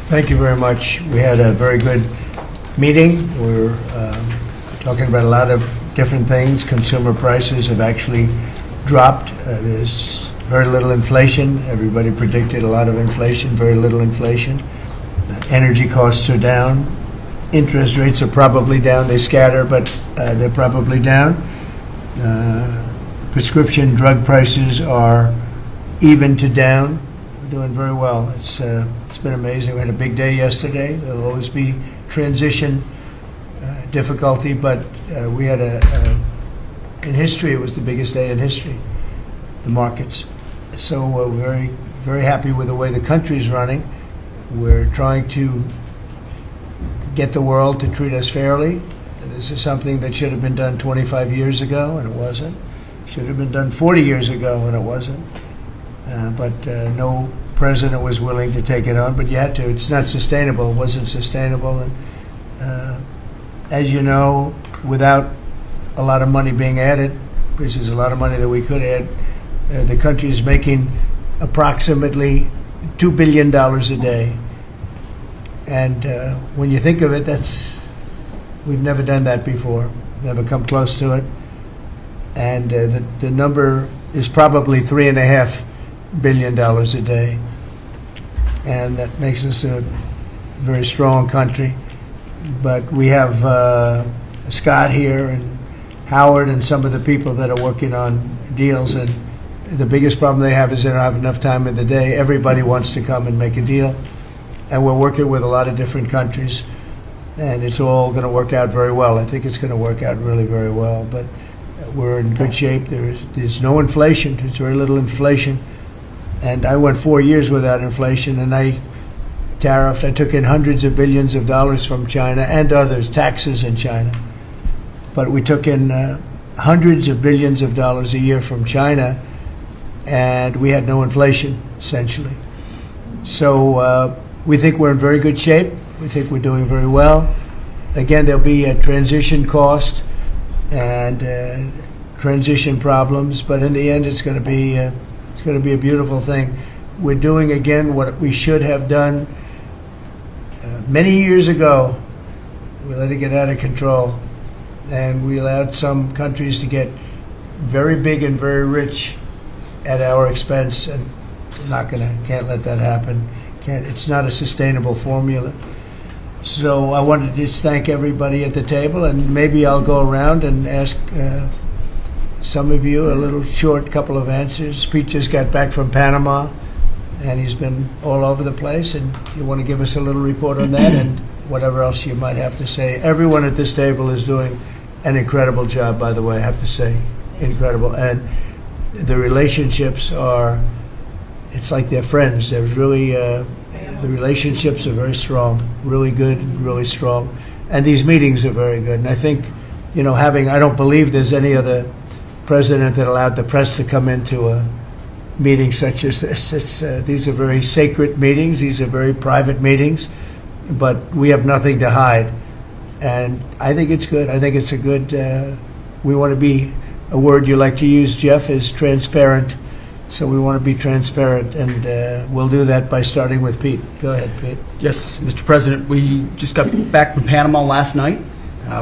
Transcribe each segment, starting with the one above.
Thank you very much. We had a very good meeting. We're talking about a lot of different things. Consumer prices have actually dropped. There's very little inflation. Everybody predicted a lot of inflation, very little inflation. Energy costs are down. Interest rates are probably down. They scatter, but they're probably down. Prescription drug prices are even to down. We're doing very well. It's been amazing. We had a big day yesterday. There'll always be transition difficulty, but we had in history, it was the biggest day in history, the markets. So we're very, very happy with the way the country's running. We're trying to get the world to treat us fairly. This is something that should have been done 25 years ago, and it wasn't. Should have been done 40 years ago, and it wasn't. But no president was willing to take it on, but you had to. It's not sustainable. It wasn't sustainable. And as you know, without a lot of money being added, which is a lot of money that we could add, the country is making approximately $2 billion a day. And when you think of it, we've never done that before, never come close to it. And the number is probably $3.5 billion a day. And that makes us a very strong country. But we have Scott here and Howard and some of the people that are working on deals, and the biggest problem they have is they don't have enough time in the day. Everybody wants to come and make a deal, and we're working with a lot of different countries, and it's all going to work out very well. I think it's going to work out really very well, but we're in good shape. There's no inflation. There's very little inflation, and I went 4 years without inflation, and I took in hundreds of billions of dollars from China and others, taxes in China. But we took in hundreds of billions of dollars a year from China, and we had no inflation, essentially. So we think we're in very good shape. We think we're doing very well. Again, there'll be a transition cost and transition problems, but in the end, it's going to be a beautiful thing. We're doing again what we should have done many years ago. We let it get out of control, and we allowed some countries to get very big and very rich at our expense, and can't let that happen. It's not a sustainable formula. So I wanted to just thank everybody at the table, and maybe I'll go around and ask some of you a little short couple of answers. Pete just got back from Panama, and he's been all over the place, and you want to give us a little report on that and whatever else you might have to say. Everyone at this table is doing an incredible job, by the way, I have to say, incredible. And the relationships it's like they're friends. They're really, the relationships are very strong, really good, really strong. And these meetings are very good. And I think, I don't believe there's any other president that allowed the press to come into a meeting such as this. These are very sacred meetings. These are very private meetings, but we have nothing to hide. And I think it's good. I think it's a good, we want to be, a word you like to use, Jeff, is transparent. So we want to be transparent, and we'll do that by starting with Pete. Go ahead, Pete. Yes, Mr. President, we just got back from Panama last night.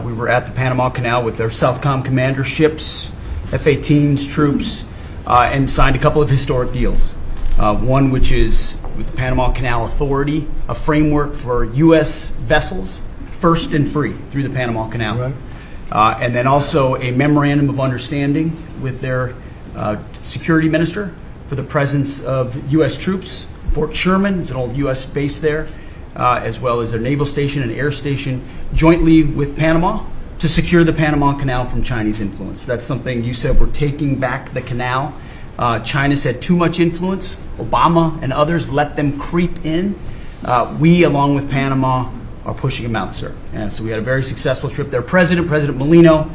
We were at the Panama Canal with their Southcom commander ships, F-18s, troops, and signed a couple of historic deals. One which is with the Panama Canal Authority, a framework for U.S. vessels, first and free through the Panama Canal. Right. And then also a memorandum of understanding with their security minister for the presence of U.S. troops. Fort Sherman is an old U.S. base there, as well as their naval station and air station, jointly with Panama to secure the Panama Canal from Chinese influence. That's something you said, we're taking back the canal. China's had too much influence. Obama and others let them creep in. We, along with Panama, are pushing them out, sir. And so we had a very successful trip there. President Molino,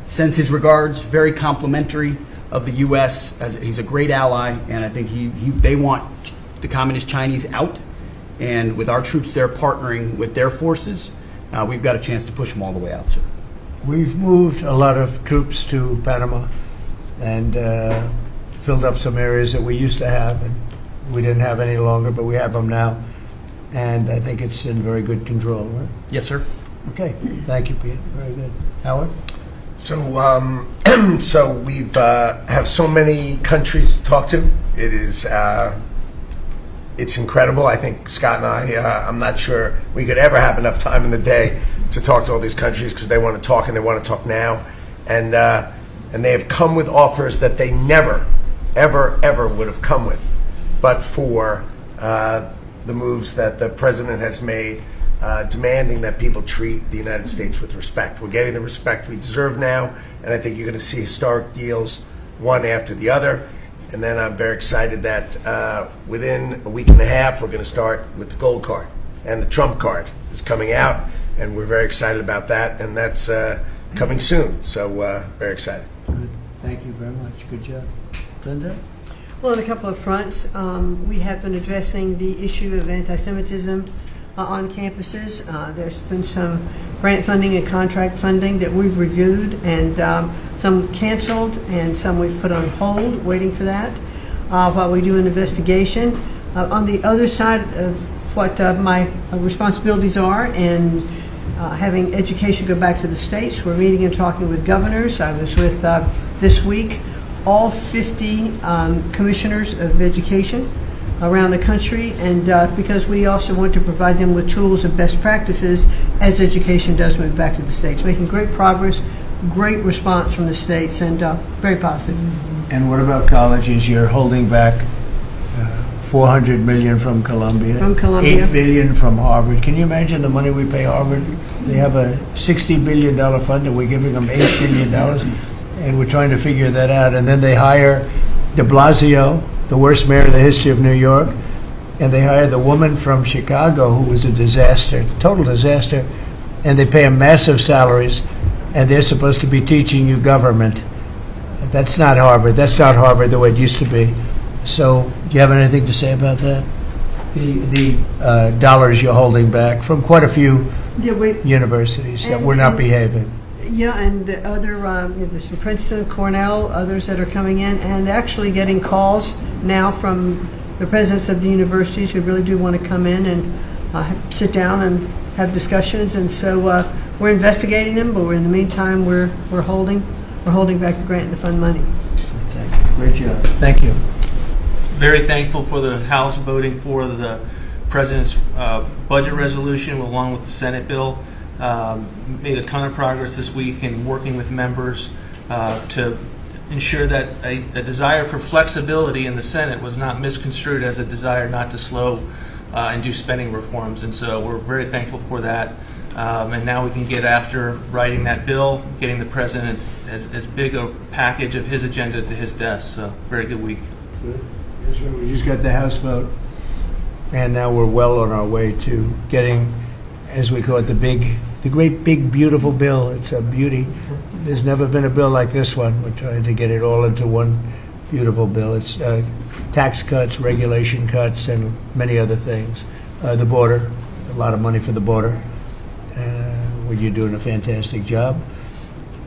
sends his regards, very complimentary of the U.S. as he's a great ally, and I think they want the communist Chinese out. And with our troops there partnering with their forces, we've got a chance to push them all the way out, sir. We've moved a lot of troops to Panama and filled up some areas that we used to have, and we didn't have any longer, but we have them now. and I think it's in very good control, right? Yes, sir. Okay, thank you, Pete. Very good. Howard? So, so we've have so many countries to talk to. It is, it's incredible. I think Scott and I, I'm not sure we could ever have enough time in the day to talk to all these countries because they want to talk and they want to talk now, and they have come with offers that they never, ever would have come with, but for the moves that the president has made. Demanding that people treat the United States with respect. We're getting the respect we deserve now, and I think you're going to see historic deals one after the other. And then I'm very excited that within a week and a half, we're going to start with the gold card. And the Trump card is coming out, and we're very excited about that, and that's coming soon. So very excited. Good. Thank you very much. Good job. Linda? Well, on a couple of fronts, we have been addressing the issue of anti-Semitism on campuses. There's been some grant funding and contract funding that we've reviewed, and some canceled and some we've put on hold, waiting for that while we do an investigation. On the other side of what my responsibilities are and having education go back to the states, we're meeting and talking with governors. I was with, this week, all 50 commissioners of education around the country, and because we also want to provide them with tools and best practices as education does move back to the states. Making great progress, great response from the states, and very positive. And what about colleges? You're holding back $400 million from Columbia. From Columbia. $8 billion from Harvard. Can you imagine the money we pay Harvard? They have a $60 billion fund, and we're giving them $8 billion, and we're trying to figure that out. And then they hire de Blasio, the worst mayor in the history of New York, and they hired the woman from Chicago who was a disaster, total disaster, and they pay them massive salaries, and they're supposed to be teaching you government. That's not Harvard. That's not Harvard the way it used to be. So, do you have anything to say about that? The dollars you're holding back from quite a few universities that were not behaving. Yeah, and the other, there's some Princeton, Cornell, others that are coming in, and actually getting calls now from the presidents of the universities who really do want to come in and sit down and have discussions. And so we're investigating them, but in the meantime, we're holding back the grant and the fund money. Okay. Great job. Thank you. Very thankful for the House voting for the president's budget resolution along with the Senate bill. Made a ton of progress this week in working with members to ensure that a desire for flexibility in the Senate was not misconstrued as a desire not to slow and do spending reforms. And so we're very thankful for that. And now we can get after writing that bill, getting the president as big a package of his agenda to his desk. So very good week. Good. Yes, sir. We just got the House vote, and now we're well on our way to getting, as we call it, the great big beautiful bill. It's a beauty. There's never been a bill like this one. We're trying to get it all into one beautiful bill. It's tax cuts, regulation cuts, and many other things. The border, a lot of money for the border, where you're doing a fantastic job.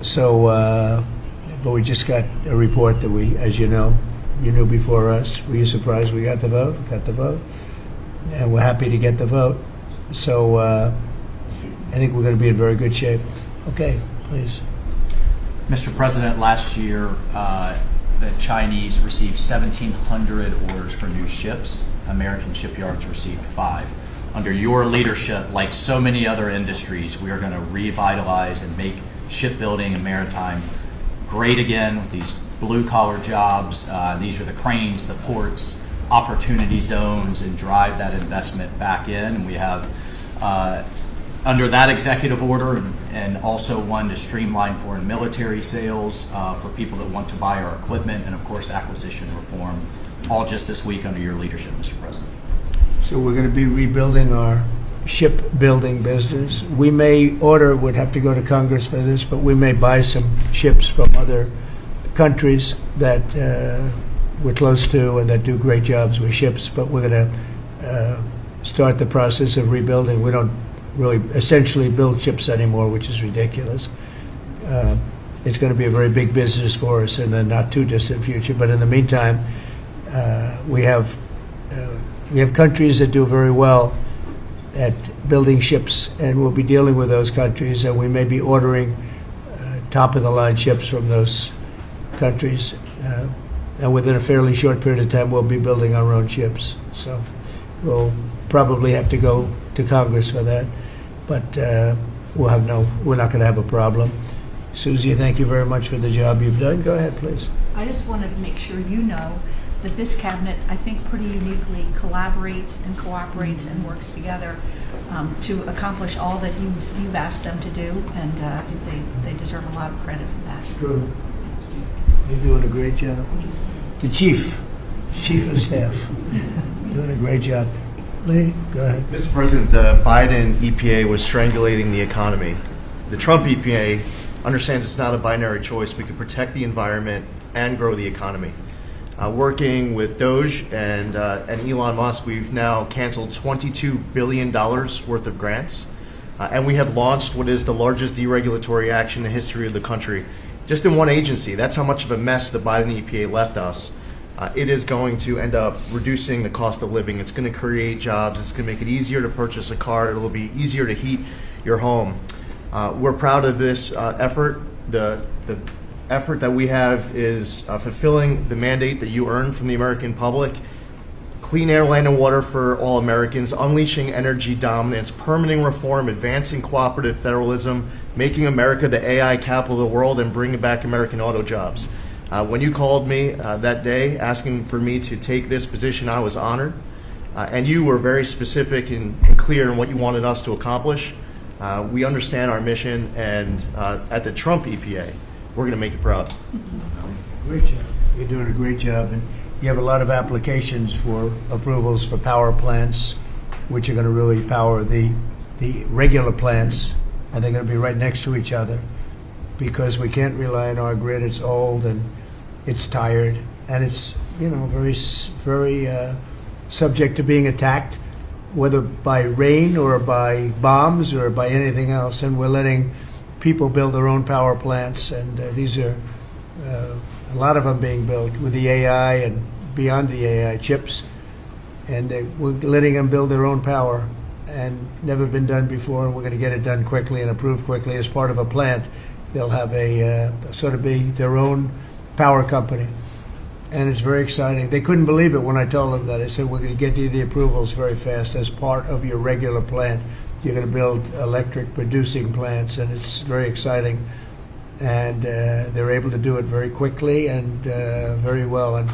So, but we just got a report that we, as you know, you knew before us. Were you surprised we got the vote? Got the vote. And we're happy to get the vote. So I think we're going to be in very good shape. Okay, please. Mr. President, last year the Chinese received 1,700 orders for new ships. American shipyards received 5. Under your leadership, like so many other industries, we are going to revitalize and make shipbuilding and maritime great again with these blue-collar jobs. These are the cranes, the ports, opportunity zones, and drive that investment back in. And we have, under that executive order, and also one to streamline foreign military sales for people that want to buy our equipment, and of course acquisition reform, all just this week under your leadership, Mr. President. So we're going to be rebuilding our shipbuilding business. We may order, would have to go to Congress for this, but we may buy some ships from other countries that we're close to and that do great jobs with ships, but we're going to start the process of rebuilding. We don't really essentially build ships anymore, which is ridiculous. It's going to be a very big business for us in the not too distant future, but in the meantime, we have countries that do very well at building ships, and we'll be dealing with those countries, and we may be ordering top-of-the-line ships from those countries. And within a fairly short period of time, we'll be building our own ships. So we'll probably have to go to Congress for that, but we're not going to have a problem. Susie, thank you very much for the job you've done. Go ahead, please. I just wanted to make sure you know that this cabinet, I think, pretty uniquely collaborates and cooperates and works together to accomplish all that you've asked them to do, and I think they deserve a lot of credit for that. True. You're doing a great job. The chief of staff, doing a great job. Lee, go ahead. Mr. President, the Biden EPA was strangulating the economy. The Trump EPA understands it's not a binary choice. We can protect the environment and grow the economy. Working with Doge and Elon Musk, we've now canceled $22 billion worth of grants. And we have launched what is the largest deregulatory action in the history of the country. Just in one agency. That's how much of a mess the Biden EPA left us. It is going to end up reducing the cost of living. It's going to create jobs. It's going to make it easier to purchase a car. It will be easier to heat your home. We're proud of this effort. The effort that we have is fulfilling the mandate that you earned from the American public. Clean air, land, and water for all Americans, unleashing energy dominance, permitting reform, advancing cooperative federalism, making America the AI capital of the world, and bringing back American auto jobs. When you called me that day asking for me to take this position, I was honored. And you were very specific and clear in what you wanted us to accomplish. We understand our mission, and at the Trump EPA, we're going to make you proud. Great job. You're doing a great job. And you have a lot of applications for approvals for power plants, which are going to really power the regular plants, and they're going to be right next to each other because we can't rely on our grid. It's old and it's tired, and it's very subject to being attacked, whether by rain or by bombs or by anything else. And we're letting people build their own power plants, and these are a lot of them being built with the AI and beyond the AI chips, and we're letting them build their own power, and never been done before. And we're going to get it done quickly and approved quickly as part of a plant. They'll have a sort of be their own power company, and it's very exciting. They couldn't believe it when I told them that. I said, we're going to get you the approvals very fast as part of your regular plant. You're going to build electric producing plants, and it's very exciting. And they're able to do it very quickly and very well, and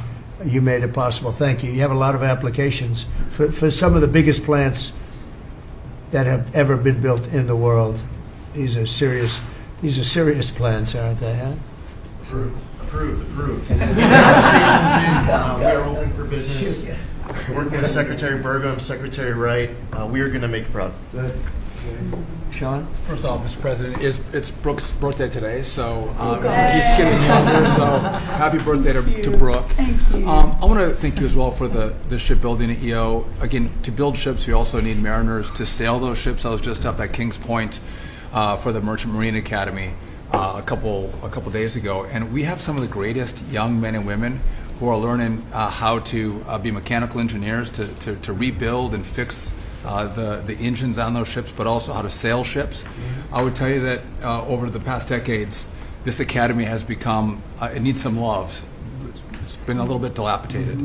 you made it possible. Thank you. You have a lot of applications for some of the biggest plants that have ever been built in the world. These are serious plants, aren't they? Huh? Approved. We are open for business. Working with Secretary Burgum, Secretary Wright, we are going to make you proud. Good. Sean? First off, Mr. President, it's Brooke's birthday today, so she keeps getting younger, so happy birthday to Brooke. Thank you. I want to thank you as well for the shipbuilding at EO. Again, to build ships, we also need mariners to sail those ships. I was just up at Kings Point for the Merchant Marine Academy a couple days ago, and we have some of the greatest young men and women who are learning how to be mechanical engineers, to rebuild and fix the engines on those ships, but also how to sail ships. I would tell you that over the past decades, this academy has become, it needs some love. It's been a little bit dilapidated.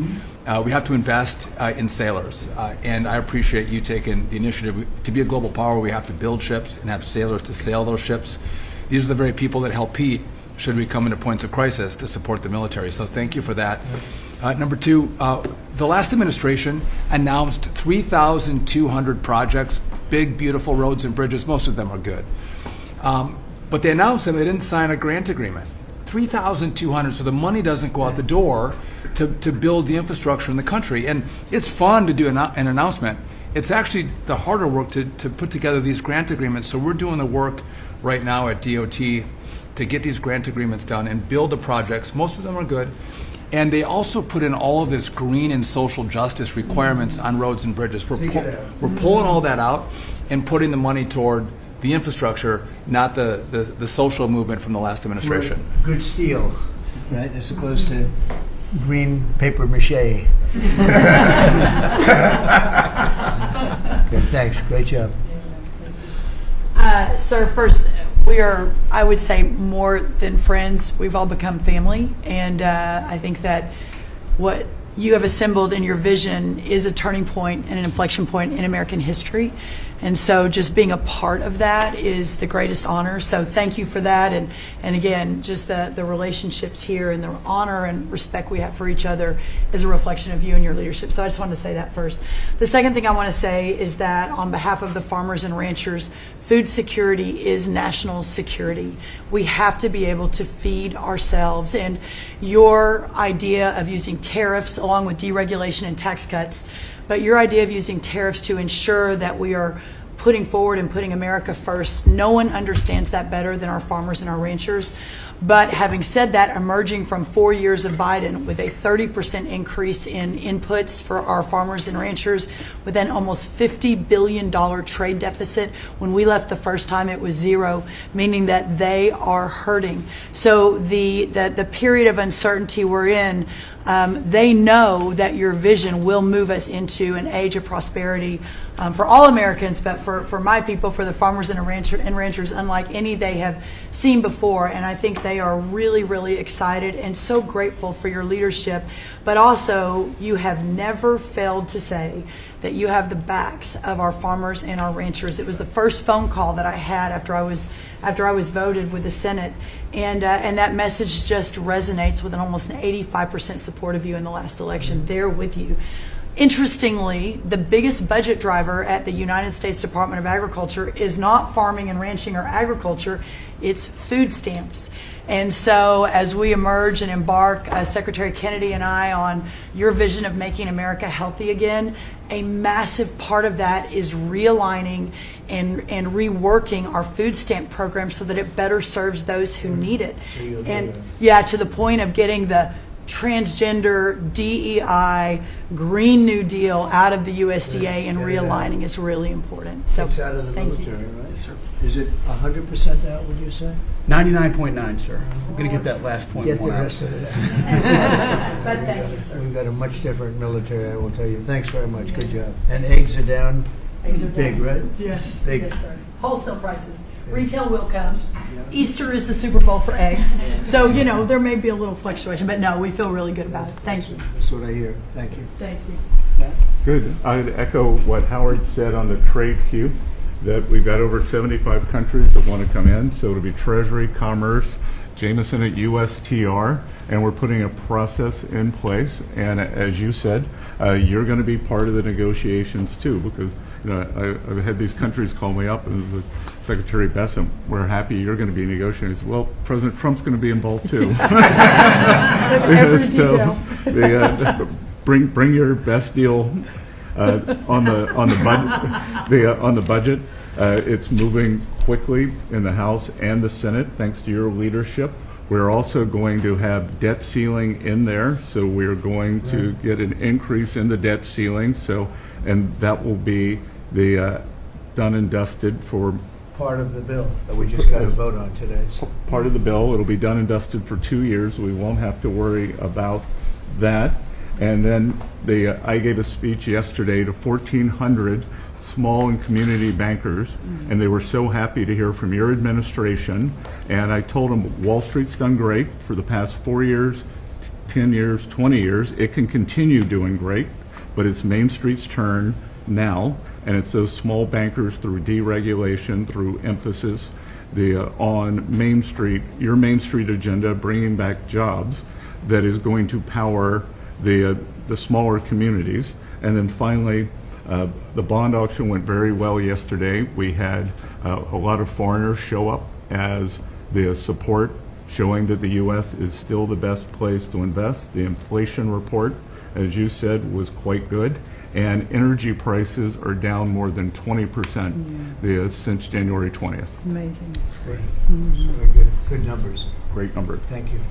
We have to invest in sailors, and I appreciate you taking the initiative. To be a global power, we have to build ships and have sailors to sail those ships. These are the very people that help Pete should we come into points of crisis to support the military. So thank you for that. Number two, the last administration announced 3,200 projects, big, beautiful roads and bridges. Most of them are good. But they announced them, they didn't sign a grant agreement. 3,200, so the money doesn't go out the door to build the infrastructure in the country. And it's fun to do an announcement. It's actually the harder work to put together these grant agreements. So we're doing the work right now at DOT to get these grant agreements done and build the projects. Most of them are good. And they also put in all of this green and social justice requirements on roads and bridges. We're pulling all that out and putting the money toward the infrastructure, not the social movement from the last administration. Good steel, right, as opposed to green paper mache. Okay, thanks. Great job. Sir, first, we are, I would say, more than friends. We've all become family. And I think that what you have assembled in your vision is a turning point and an inflection point in American history. And so just being a part of that is the greatest honor. So thank you for that. And again, just the relationships here and the honor and respect we have for each other is a reflection of you and your leadership. So I just wanted to say that first. The second thing I want to say is that on behalf of the farmers and ranchers, food security is national security. We have to be able to feed ourselves. And your idea of using tariffs along with deregulation and tax cuts, but your idea of using tariffs to ensure that we are putting forward and putting America first, no one understands that better than our farmers and our ranchers. But having said that, emerging from 4 years of Biden with a 30% increase in inputs for our farmers and ranchers, with an almost $50 billion trade deficit. When we left the first time, it was zero, meaning that they are hurting. So the period of uncertainty we're in, they know that your vision will move us into an age of prosperity for all Americans, but for my people, for the farmers and ranchers, unlike any they have seen before. And I think they are really, really excited and so grateful for your leadership. But also, you have never failed to say that you have the backs of our farmers and our ranchers. It was the first phone call that I had after I was voted with the Senate, and that message just resonates with an almost 85% support of you in the last election. They're with you. Interestingly, the biggest budget driver at the United States Department of Agriculture is not farming and ranching or agriculture, it's food stamps. And so as we emerge and embark, Secretary Kennedy and I, on your vision of making America healthy again, a massive part of that is realigning and reworking our food stamp program so that it better serves those who need it. And yeah, to the point of getting the transgender, DEI, Green New Deal out of the USDA and realigning is really important. So It's out of the thank military, you. right? Yes, sir. Is it 100% out, would you say? 99.9, sir. I'm going to get that last point Get the one out. rest of it out. But thank you, sir. We've got a much different military, I will tell you. Thanks very much. Good job. And eggs are down. Eggs are Big, down. right? Yes, Big. yes, sir. Wholesale prices. Retail will come. Easter is the Super Bowl for eggs. So, you know, there may be a little fluctuation, but no, we feel really good about it. Thank you. That's what I hear. Thank you. Thank you. Good. I'd echo what Howard said on the trade queue, that we've got over 75 countries that want to come in. So it'll be Treasury, Commerce, Jamieson at USTR, and we're putting a process in place. And as you said, you're going to be part of the negotiations too, because you know I've had these countries call me up and the Secretary Bessent, we're happy you're going to be negotiating. I said, well, President Trump's going to be involved too. Every detail. So bring your best deal on the budget. It's moving quickly in the House and the Senate, thanks to your leadership. We're also going to have debt ceiling in there, so we're going to get an increase in the debt ceiling. So, and that will be the done and dusted for Part of the bill that we just got to vote on today. So part of the bill. It'll be done and dusted for 2 years. We won't have to worry about that. And then I gave a speech yesterday to 1,400 small and community bankers, and they were so happy to hear from your administration. And I told them Wall Street's done great for the past 4 years, 10 years, 20 years. It can continue doing great, but it's Main Street's turn now, and it's those small bankers through deregulation, through emphasis on Main Street, your Main Street agenda, bringing back jobs, that is going to power the smaller communities. And then finally, the bond auction went very well yesterday. We had a lot of foreigners show up as the support, showing that the U.S. is still the best place to invest. The inflation report, as you said, was quite good. And energy prices are down more than 20% since January 20th. Amazing. that's great. Very good. Good numbers. Great number. Thank you.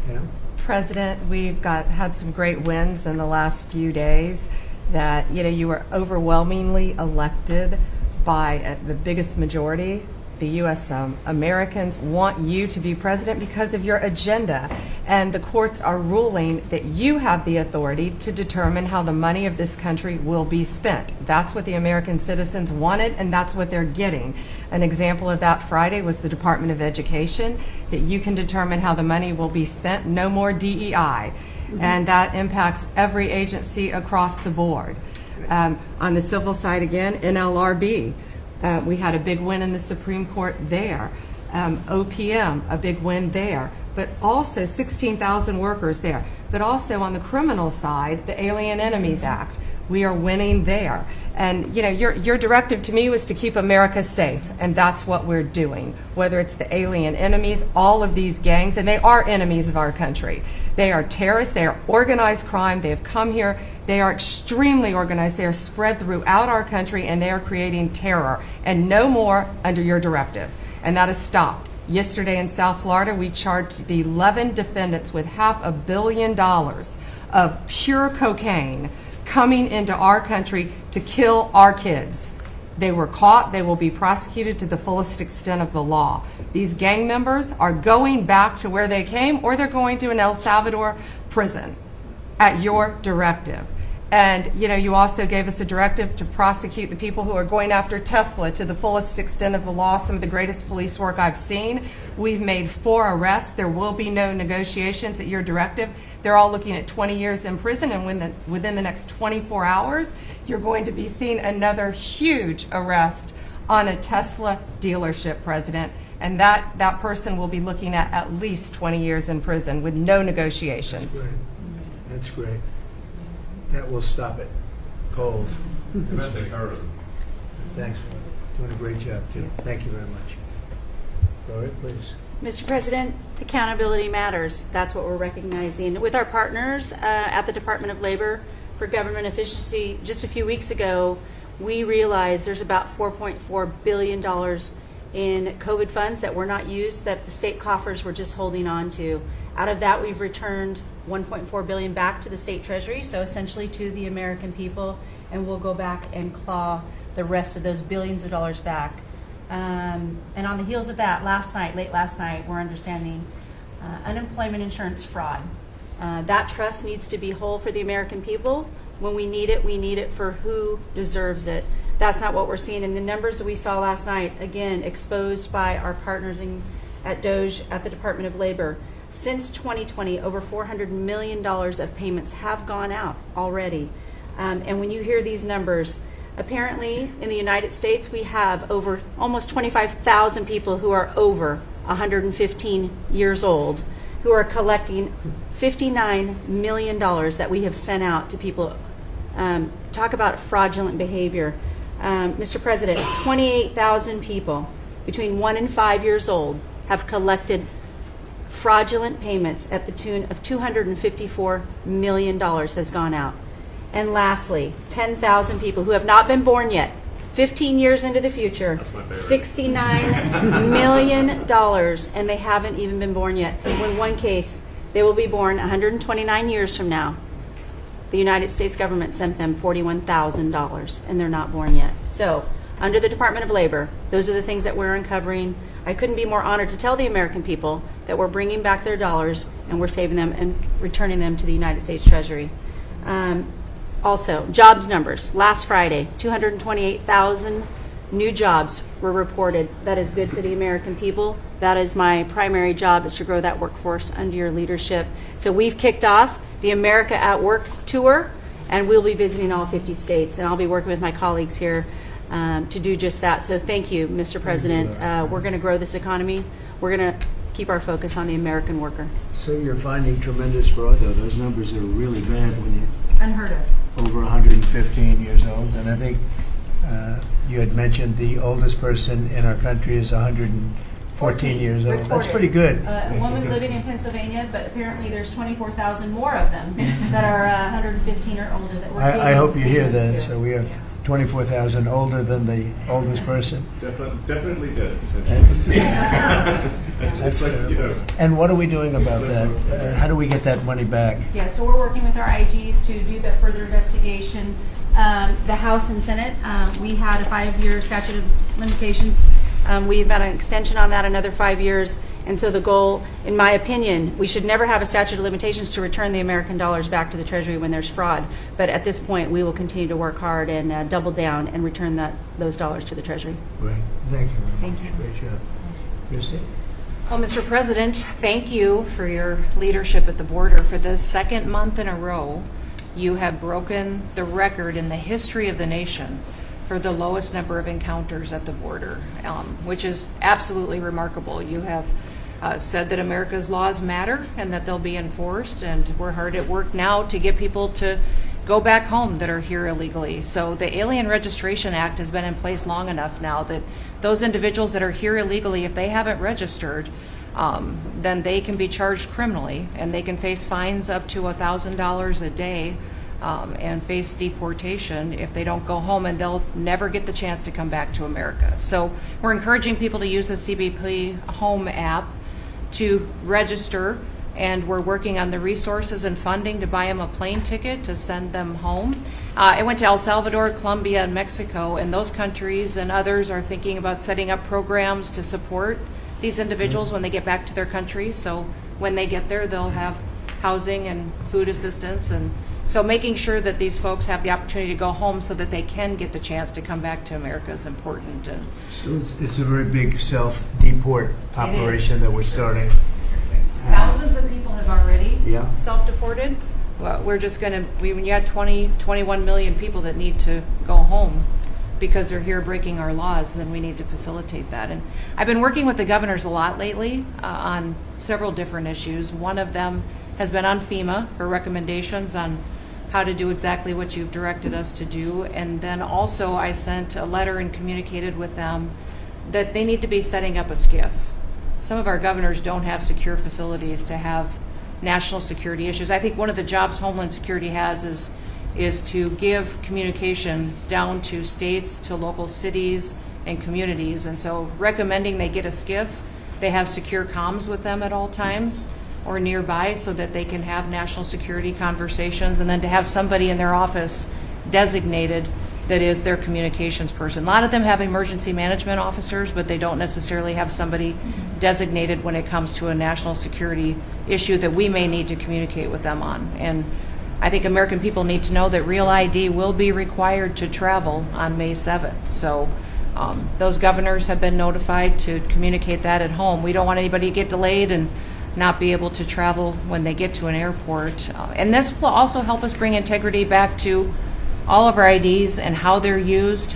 Yeah. President, we've had some great wins in the last few days. That you were overwhelmingly elected by the biggest majority the U.S. Americans want you to be president because of your agenda. And the courts are ruling that you have the authority to determine how the money of this country will be spent. That's what the American citizens wanted, and that's what they're getting. An example of that Friday was the Department of Education, that you can determine how the money will be spent. No more DEI. And that impacts every agency across the board. On the civil side again, NLRB. We had a big win in the Supreme Court there. OPM, a big win there. But also 16,000 workers there. But also on the criminal side, the Alien Enemies Act. We are winning there. And your directive to me was to keep America safe, and that's what we're doing. Whether it's the alien enemies, all of these gangs, and they are enemies of our country. They are terrorists, they are organized crime, they have come here, they are extremely organized, they are spread throughout our country, and they are creating terror. And no more under your directive. And that has stopped. Yesterday in South Florida, we charged the 11 defendants with $500 million of pure cocaine coming into our country to kill our kids. They were caught. They will be prosecuted to the fullest extent of the law. These gang members are going back to where they came, or they're going to an El Salvador prison at your directive. And you also gave us a directive to prosecute the people who are going after Tesla to the fullest extent of the law, some of the greatest police work I've seen. We've made 4 arrests. There will be no negotiations at your directive. They're all looking at 20 years in prison, and within the next 24 hours, you're going to be seeing another huge arrest on a Tesla dealership, President. And that person will be looking at least 20 years in prison with no negotiations. That's great. That's great. That will stop it cold. Domestic terrorism. Thanks. Doing a great job, too. Thank you very much. Gloria, please. Mr. President, accountability matters. That's what we're recognizing. With our partners at the Department of Labor for Government Efficiency, just a few weeks ago, we realized there's about $4.4 billion in COVID funds that were not used, that the state coffers were just holding on to. Out of that, we've returned $1.4 billion back to the state treasury, so essentially to the American people, and we'll go back and claw the rest of those billions of dollars back. And on the heels of that, late last night, we're understanding unemployment insurance fraud. That trust needs to be whole for the American people. When we need it for who deserves it. That's not what we're seeing. And the numbers that we saw last night, again, exposed by our partners at DOGE at the Department of Labor. Since 2020, over $400 million of payments have gone out already. And when you hear these numbers, apparently in the United States, we have over almost 25,000 people who are over 115 years old who are collecting $59 million that we have sent out to people. Talk about fraudulent behavior. Mr. President, 28,000 people between 1 and 5 years old have collected fraudulent payments at the tune of $254 million has gone out. And lastly, 10,000 people who have not been born yet, 15 years into the future, $69 million, and they haven't even been born yet. In one case, they will be born 129 years from now. The United States government sent them $41,000, and they're not born yet. So, under the Department of Labor, those are the things that we're uncovering. I couldn't be more honored to tell the American people that we're bringing back their dollars and we're saving them and returning them to the United States Treasury. Also, jobs numbers. Last Friday, 228,000 new jobs were reported. That is good for the American people. That is my primary job, is to grow that workforce under your leadership. So we've kicked off the America at Work tour, and we'll be visiting all 50 states, and I'll be working with my colleagues here to do just that. So thank you, Mr. President. We're going to grow this economy. We're going to keep our focus on the American worker. So you're finding tremendous fraud, though. Those numbers are really bad when you're Unheard of. over 115 years old. And I think you had mentioned the oldest person in our country is 114 years old. Reported. That's pretty good. A woman living in Pennsylvania, but apparently there's 24,000 more of them that are 115 or older. That we're I hope you hear that. too. So we have 24,000 older than the oldest person. Definitely good. That's, and what are we doing about that? How do we get that money back? Yeah, so we're working with our IGs to do that further investigation. The House and Senate, we had a 5-year statute of limitations We've got an extension on that another 5 years. And so the goal, in my opinion, we should never have a statute of limitations to return the American dollars back to the Treasury when there's fraud. But at this point, we will continue to work hard and double down and return those dollars to the Treasury. Great. Thank you very Thank much. you. Great job. Kristi? Well, Mr. President, thank you for your leadership at the border. For the second month in a row, you have broken the record in the history of the nation for the lowest number of encounters at the border, which is absolutely remarkable. You have said that America's laws matter and that they'll be enforced, and we're hard at work now to get people to go back home that are here illegally. So the Alien Registration Act has been in place long enough now that those individuals that are here illegally, if they haven't registered, then they can be charged criminally, and they can face fines up to $1,000 a day and face deportation if they don't go home, and they'll never get the chance to come back to America. So we're encouraging people to use the CBP Home app to register, and we're working on the resources and funding to buy them a plane ticket to send them home. I went to El Salvador, Colombia, and Mexico, and those countries and others are thinking about setting up programs to support these individuals when they get back to their countries. So when they get there, they'll have housing and food assistance, and so making sure that these folks have the opportunity to go home so that they can get the chance to come back to America is important. And So it's a very big self-deport operation that we're starting. thousands of people have already Yeah. self-deported. Well, we're just going to, when you had 21 million people that need to go home because they're here breaking our laws, then we need to facilitate that. And I've been working with the governors a lot lately on several different issues. One of them has been on FEMA for recommendations on how to do exactly what you've directed us to do. And then also I sent a letter and communicated with them that they need to be setting up a SCIF. Some of our governors don't have secure facilities to have national security issues. I think one of the jobs Homeland Security has is to give communication down to states, to local cities and communities. And so recommending they get a SCIF, they have secure comms with them at all times or nearby so that they can have national security conversations, and then to have somebody in their office designated that is their communications person. A lot of them have emergency management officers, but they don't necessarily have somebody designated when it comes to a national security issue that we may need to communicate with them on. And I think American people need to know that Real ID will be required to travel on May 7th. So those governors have been notified to communicate that at home. We don't want anybody to get delayed and not be able to travel when they get to an airport. And this will also help us bring integrity back to all of our IDs and how they're used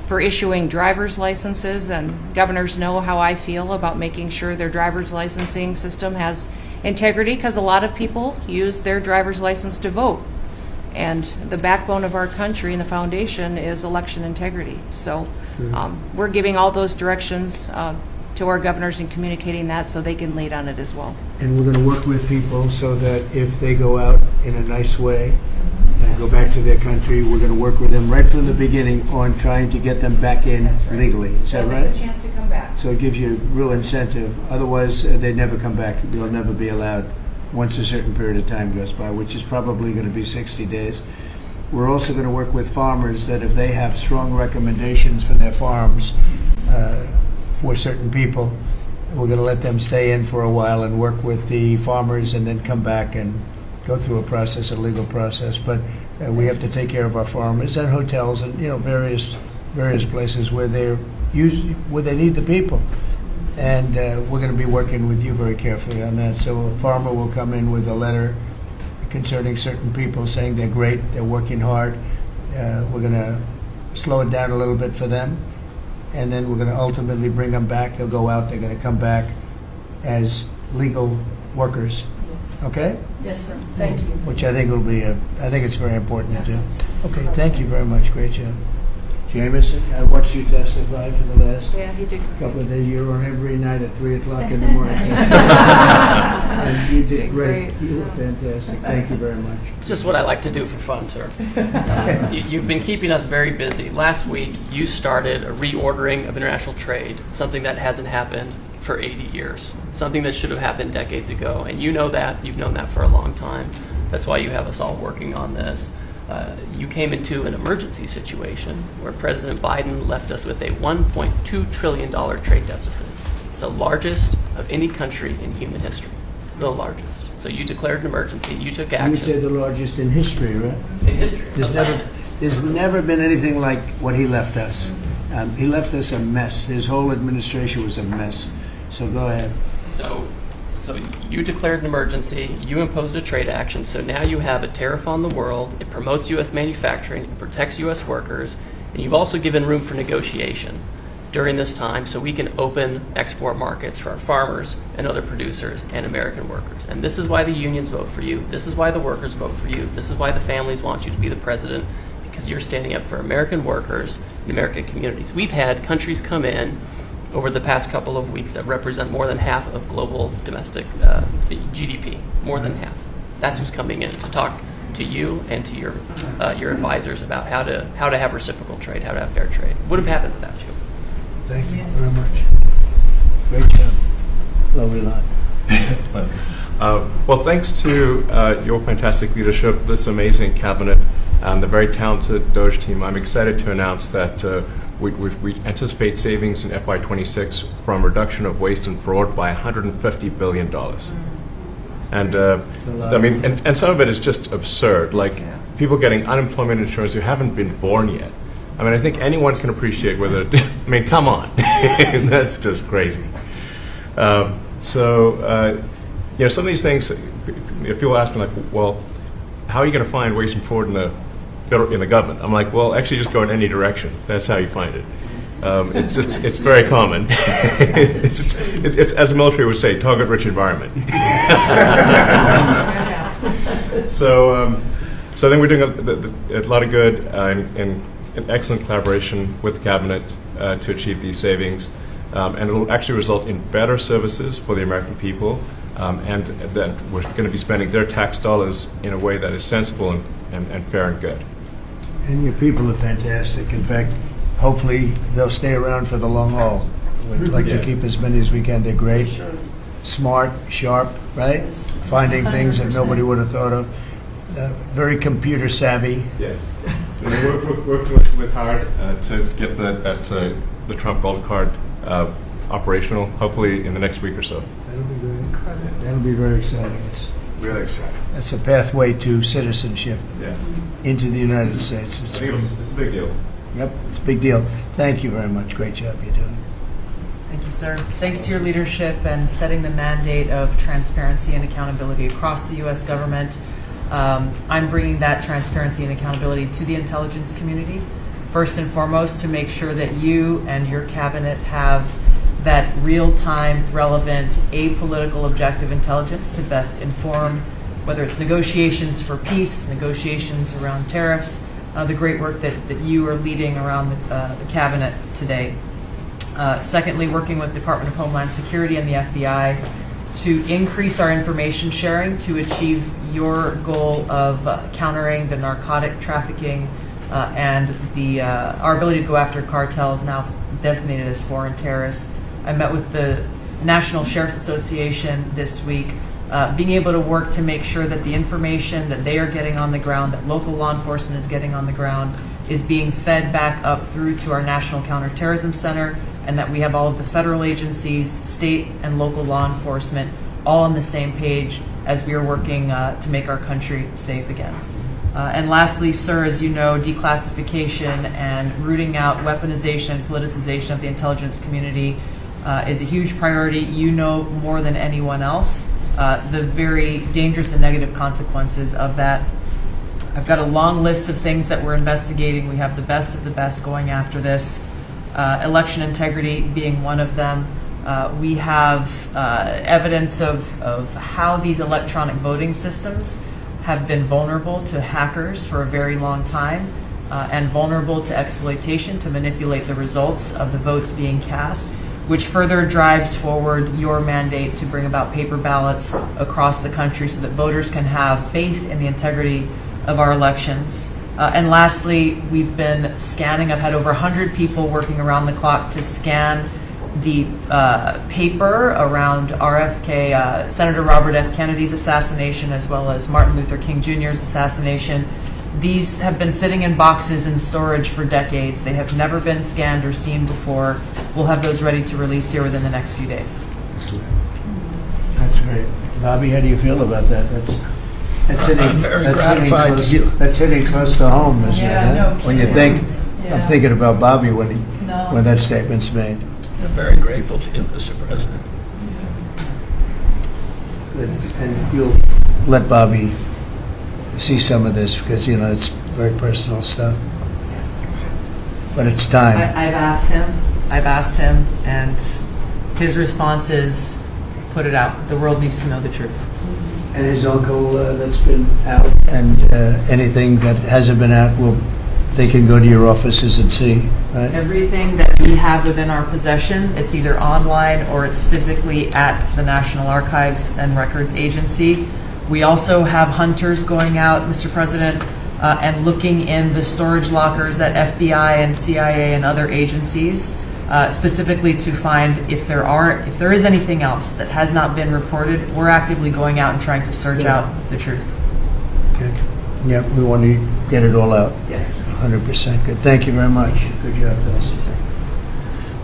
for issuing driver's licenses. And governors know how I feel about making sure their driver's licensing system has integrity, because a lot of people use their driver's license to vote. And the backbone of our country and the foundation is election integrity. So we're giving all those directions to our governors and communicating that so they can lead on it as well. And we're going to work with people so that if they go out in a nice way and go back to their country, we're going to work with them right from the beginning on trying to get them back in legally. Is that right? A chance to come back. So it gives you real incentive. Otherwise, they'd never come back. They'll never be allowed once a certain period of time goes by, which is probably going to be 60 days. We're also going to work with farmers that if they have strong recommendations for their farms for certain people, we're going to let them stay in for a while and work with the farmers and then come back and go through a process, a legal process. But we have to take care of our farmers and hotels and various places where they need the people. And we're going to be working with you very carefully on that. So a farmer will come in with a letter concerning certain people saying they're great, they're working hard. We're going to slow it down a little bit for them. And then we're going to ultimately bring them back. They'll go out, they're going to come back as legal workers. Yes. Okay? Yes, sir. Thank you. Which I think will be I think it's very important to do. Okay, thank you very much. Great job. Jamieson, I watched you testify for the last Yeah, he did. couple of days. You're on every night at 3 o'clock in the morning. And you did great. You were fantastic. Thank you very much. It's just what I like to do for fun, sir. You've been keeping us very busy. Last week, you started a reordering of international trade, something that hasn't happened for 80 years, something that should have happened decades ago. And you know that. You've known that for a long time. That's why you have us all working on this. You came into an emergency situation where President Biden left us with a $1.2 trillion trade deficit. It's the largest of any country in human history, the largest. So you declared an emergency, you took You action. would say the largest in history, right? In history. There's never been anything like what he left us. He left us a mess. His whole administration was a mess. So go ahead. So you declared an emergency, you imposed a trade action, so now you have a tariff on the world, it promotes U.S. manufacturing, it protects U.S. workers, and you've also given room for negotiation during this time so we can open export markets for our farmers and other producers and American workers. And this is why the unions vote for you, this is why the workers vote for you, this is why the families want you to be the president, because you're standing up for American workers and American communities. We've had countries come in over the past couple of weeks that represent more than half of global domestic GDP, more than half. That's who's coming in to talk to you and to your advisors about how to have reciprocal trade, how to have fair trade. Would have happened without you. Thank you very much. Great job. Lovely line. Well, thanks to your fantastic leadership, this amazing cabinet, and the very talented Doge team, I'm excited to announce that we anticipate savings in FY26 from reduction of waste and fraud by $150 billion. And I mean, and some of it is just absurd, like people getting unemployment insurance who haven't been born yet. I mean, I think anyone can appreciate whether, I mean, come on, that's just crazy. You know, some of these things, if people ask me like, well, how are you going to find waste and fraud in the government? I'm like, well, actually just go in any direction. That's how you find it. It's very common. it's as the military would say, target-rich environment. So I think we're doing a lot of good and excellent collaboration with the cabinet to achieve these savings, and it will actually result in better services for the American people, and that we're going to be spending their tax dollars in a way that is sensible and fair and good. And your people are fantastic. In fact, hopefully they'll stay around for the long haul. We'd like to keep as many as we can. They're great, smart, sharp, right? Finding things that nobody would have thought of. Very computer savvy. Yes. We're working with hard to get the Trump Gold Card operational, hopefully in the next week or so. That'll be great. That'll be very exciting. It's really exciting. That's a pathway to citizenship into the United States. It's a big deal. Yep, it's a big deal. Thank you very much. Great job you're doing. Thank you, sir. Thanks to your leadership and setting the mandate of transparency and accountability across the U.S. government. I'm bringing that transparency and accountability to the intelligence community, first and foremost, to make sure that you and your cabinet have that real-time, relevant, apolitical, objective intelligence to best inform, whether it's negotiations for peace, negotiations around tariffs, the great work that you are leading around the cabinet today. Secondly, working with Department of Homeland Security and the FBI to increase our information sharing to achieve your goal of countering the narcotic trafficking and our ability to go after cartels now designated as foreign terrorists. I met with the National Sheriff's Association this week, being able to work to make sure that the information that they are getting on the ground, that local law enforcement is getting on the ground, is being fed back up through to our National Counterterrorism Center, and that we have all of the federal agencies, state and local law enforcement, all on the same page as we are working to make our country safe again. And lastly, sir, as you know, declassification and rooting out weaponization and politicization of the intelligence community is a huge priority. You know more than anyone else the very dangerous and negative consequences of that. I've got a long list of things that we're investigating. We have the best of the best going after this. Election integrity being one of them. We have evidence of how these electronic voting systems have been vulnerable to hackers for a very long time and vulnerable to exploitation to manipulate the results of the votes being cast, which further drives forward your mandate to bring about paper ballots across the country so that voters can have faith in the integrity of our elections. And lastly, we've been scanning. I've had over 100 people working around the clock to scan the paper around RFK, Senator Robert F. Kennedy's assassination, as well as Martin Luther King Jr.'s assassination. These have been sitting in boxes in storage for decades. They have never been scanned or seen before. We'll have those ready to release here within the next few days. That's great. Bobby, how do you feel about that? That's hitting, I'm very that's gratified hitting close, to hear. That's hitting close to home, isn't Yeah, it? no When you kidding. think, Yeah. I'm thinking about Bobby when No. when that statement's made. I'm very grateful to you, Mr. President. Good. And you'll let Bobby see some of this because, it's very personal stuff. But it's time. I've asked him, and his response is, put it out. The world needs to know the truth. And his uncle that's been out, and anything that hasn't been out, they can go to your offices and see, right? Everything that we have within our possession, it's either online or it's physically at the National Archives and Records Agency. We also have hunters going out, Mr. President, and looking in the storage lockers at FBI and CIA and other agencies, specifically to find if there is anything else that has not been reported. We're actively going out and trying to search out the truth. Okay. Yeah, we want to get it all out. Yes. 100%. Good. Thank you very much. Good job, Tulsi.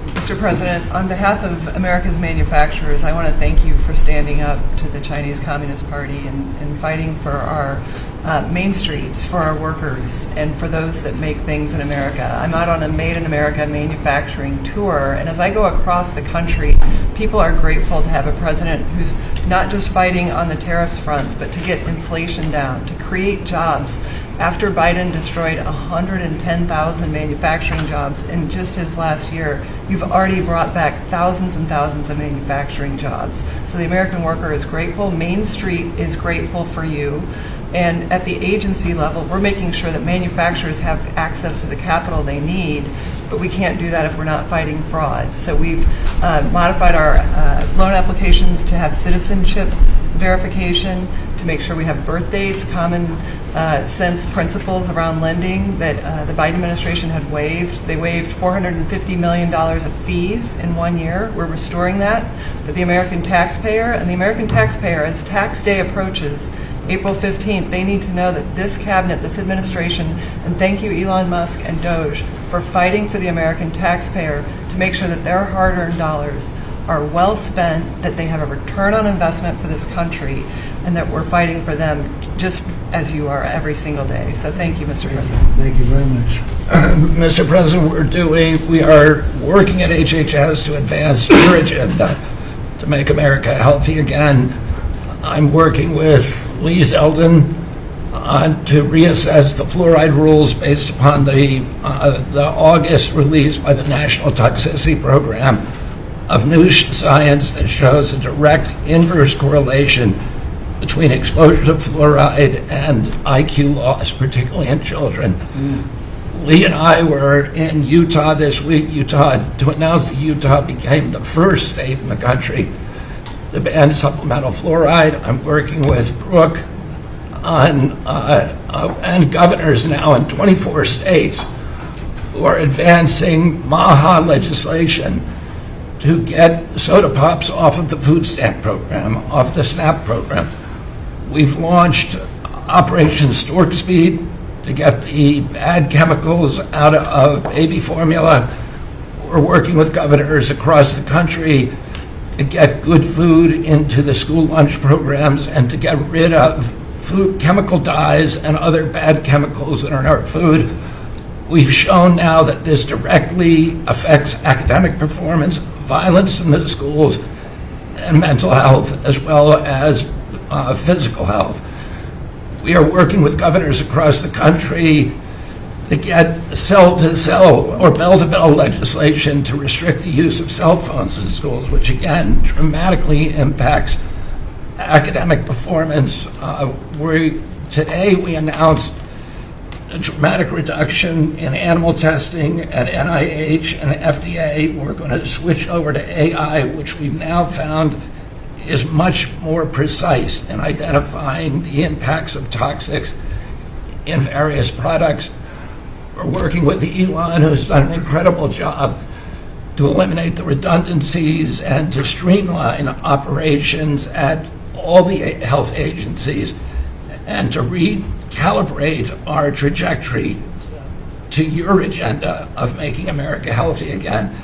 Mr. President, on behalf of America's manufacturers, I want to thank you for standing up to the Chinese Communist Party and fighting for our main streets, for our workers, and for those that make things in America. I'm out on a Made in America manufacturing tour, and as I go across the country, people are grateful to have a president who's not just fighting on the tariffs fronts, but to get inflation down, to create jobs. After Biden destroyed 110,000 manufacturing jobs in just his last year, you've already brought back thousands and thousands of manufacturing jobs. So the American worker is grateful. Main Street is grateful for you. And at the agency level, we're making sure that manufacturers have access to the capital they need, but we can't do that if we're not fighting fraud. So we've modified our loan applications to have citizenship verification, to make sure we have birth dates, common sense principles around lending that the Biden administration had waived. They waived $450 million of fees in 1 year. We're restoring that for the American taxpayer. And the American taxpayer, as tax day approaches, April 15th, they need to know that this cabinet, this administration, and thank you Elon Musk and Doge for fighting for the American taxpayer to make sure that their hard-earned dollars are well spent, that they have a return on investment for this country, and that we're fighting for them just as you are every single day. So thank you, Mr. President. Thank you very much. Mr. President, we are working at HHS to advance your agenda to make America healthy again. I'm working with Lee Zeldin to reassess the fluoride rules based upon the August release by the National Toxicity Program of new science that shows a direct inverse correlation between exposure to fluoride and IQ loss, particularly in children. Lee and I were in Utah this week, to announce that Utah became the first state in the country to ban supplemental fluoride. I'm working with Brooke and governors now in 24 states who are advancing MAGA legislation to get soda pops off of the food stamp program, off the SNAP program. We've launched Operation Stork Speed to get the bad chemicals out of baby formula. We're working with governors across the country to get good food into the school lunch programs and to get rid of food chemical dyes and other bad chemicals that are in our food. We've shown now that this directly affects academic performance, violence in the schools, and mental health, as well as physical health. We are working with governors across the country to get cell-to-cell or bell-to-bell legislation to restrict the use of cell phones in schools, which again dramatically impacts academic performance. Today we announced a dramatic reduction in animal testing at NIH and FDA. We're going to switch over to AI, which we've now found is much more precise in identifying the impacts of toxics in various products. We're working with Elon, who's done an incredible job to eliminate the redundancies and to streamline operations at all the health agencies and to calibrate our trajectory to your agenda of making America healthy again.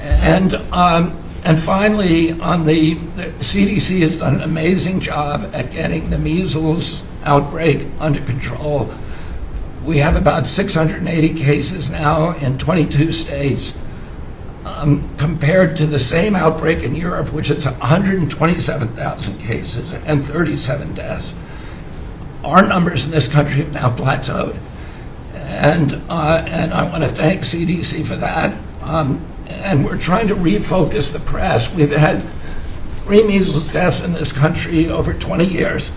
And finally, on the CDC has done an amazing job at getting the measles outbreak under control. We have about 680 cases now in 22 states, compared to the same outbreak in Europe, which is 127,000 cases and 37 deaths. Our numbers in this country have now plateaued. And I want to thank CDC for that. And we're trying to refocus the press. We've had 3 measles deaths in this country over 20 years.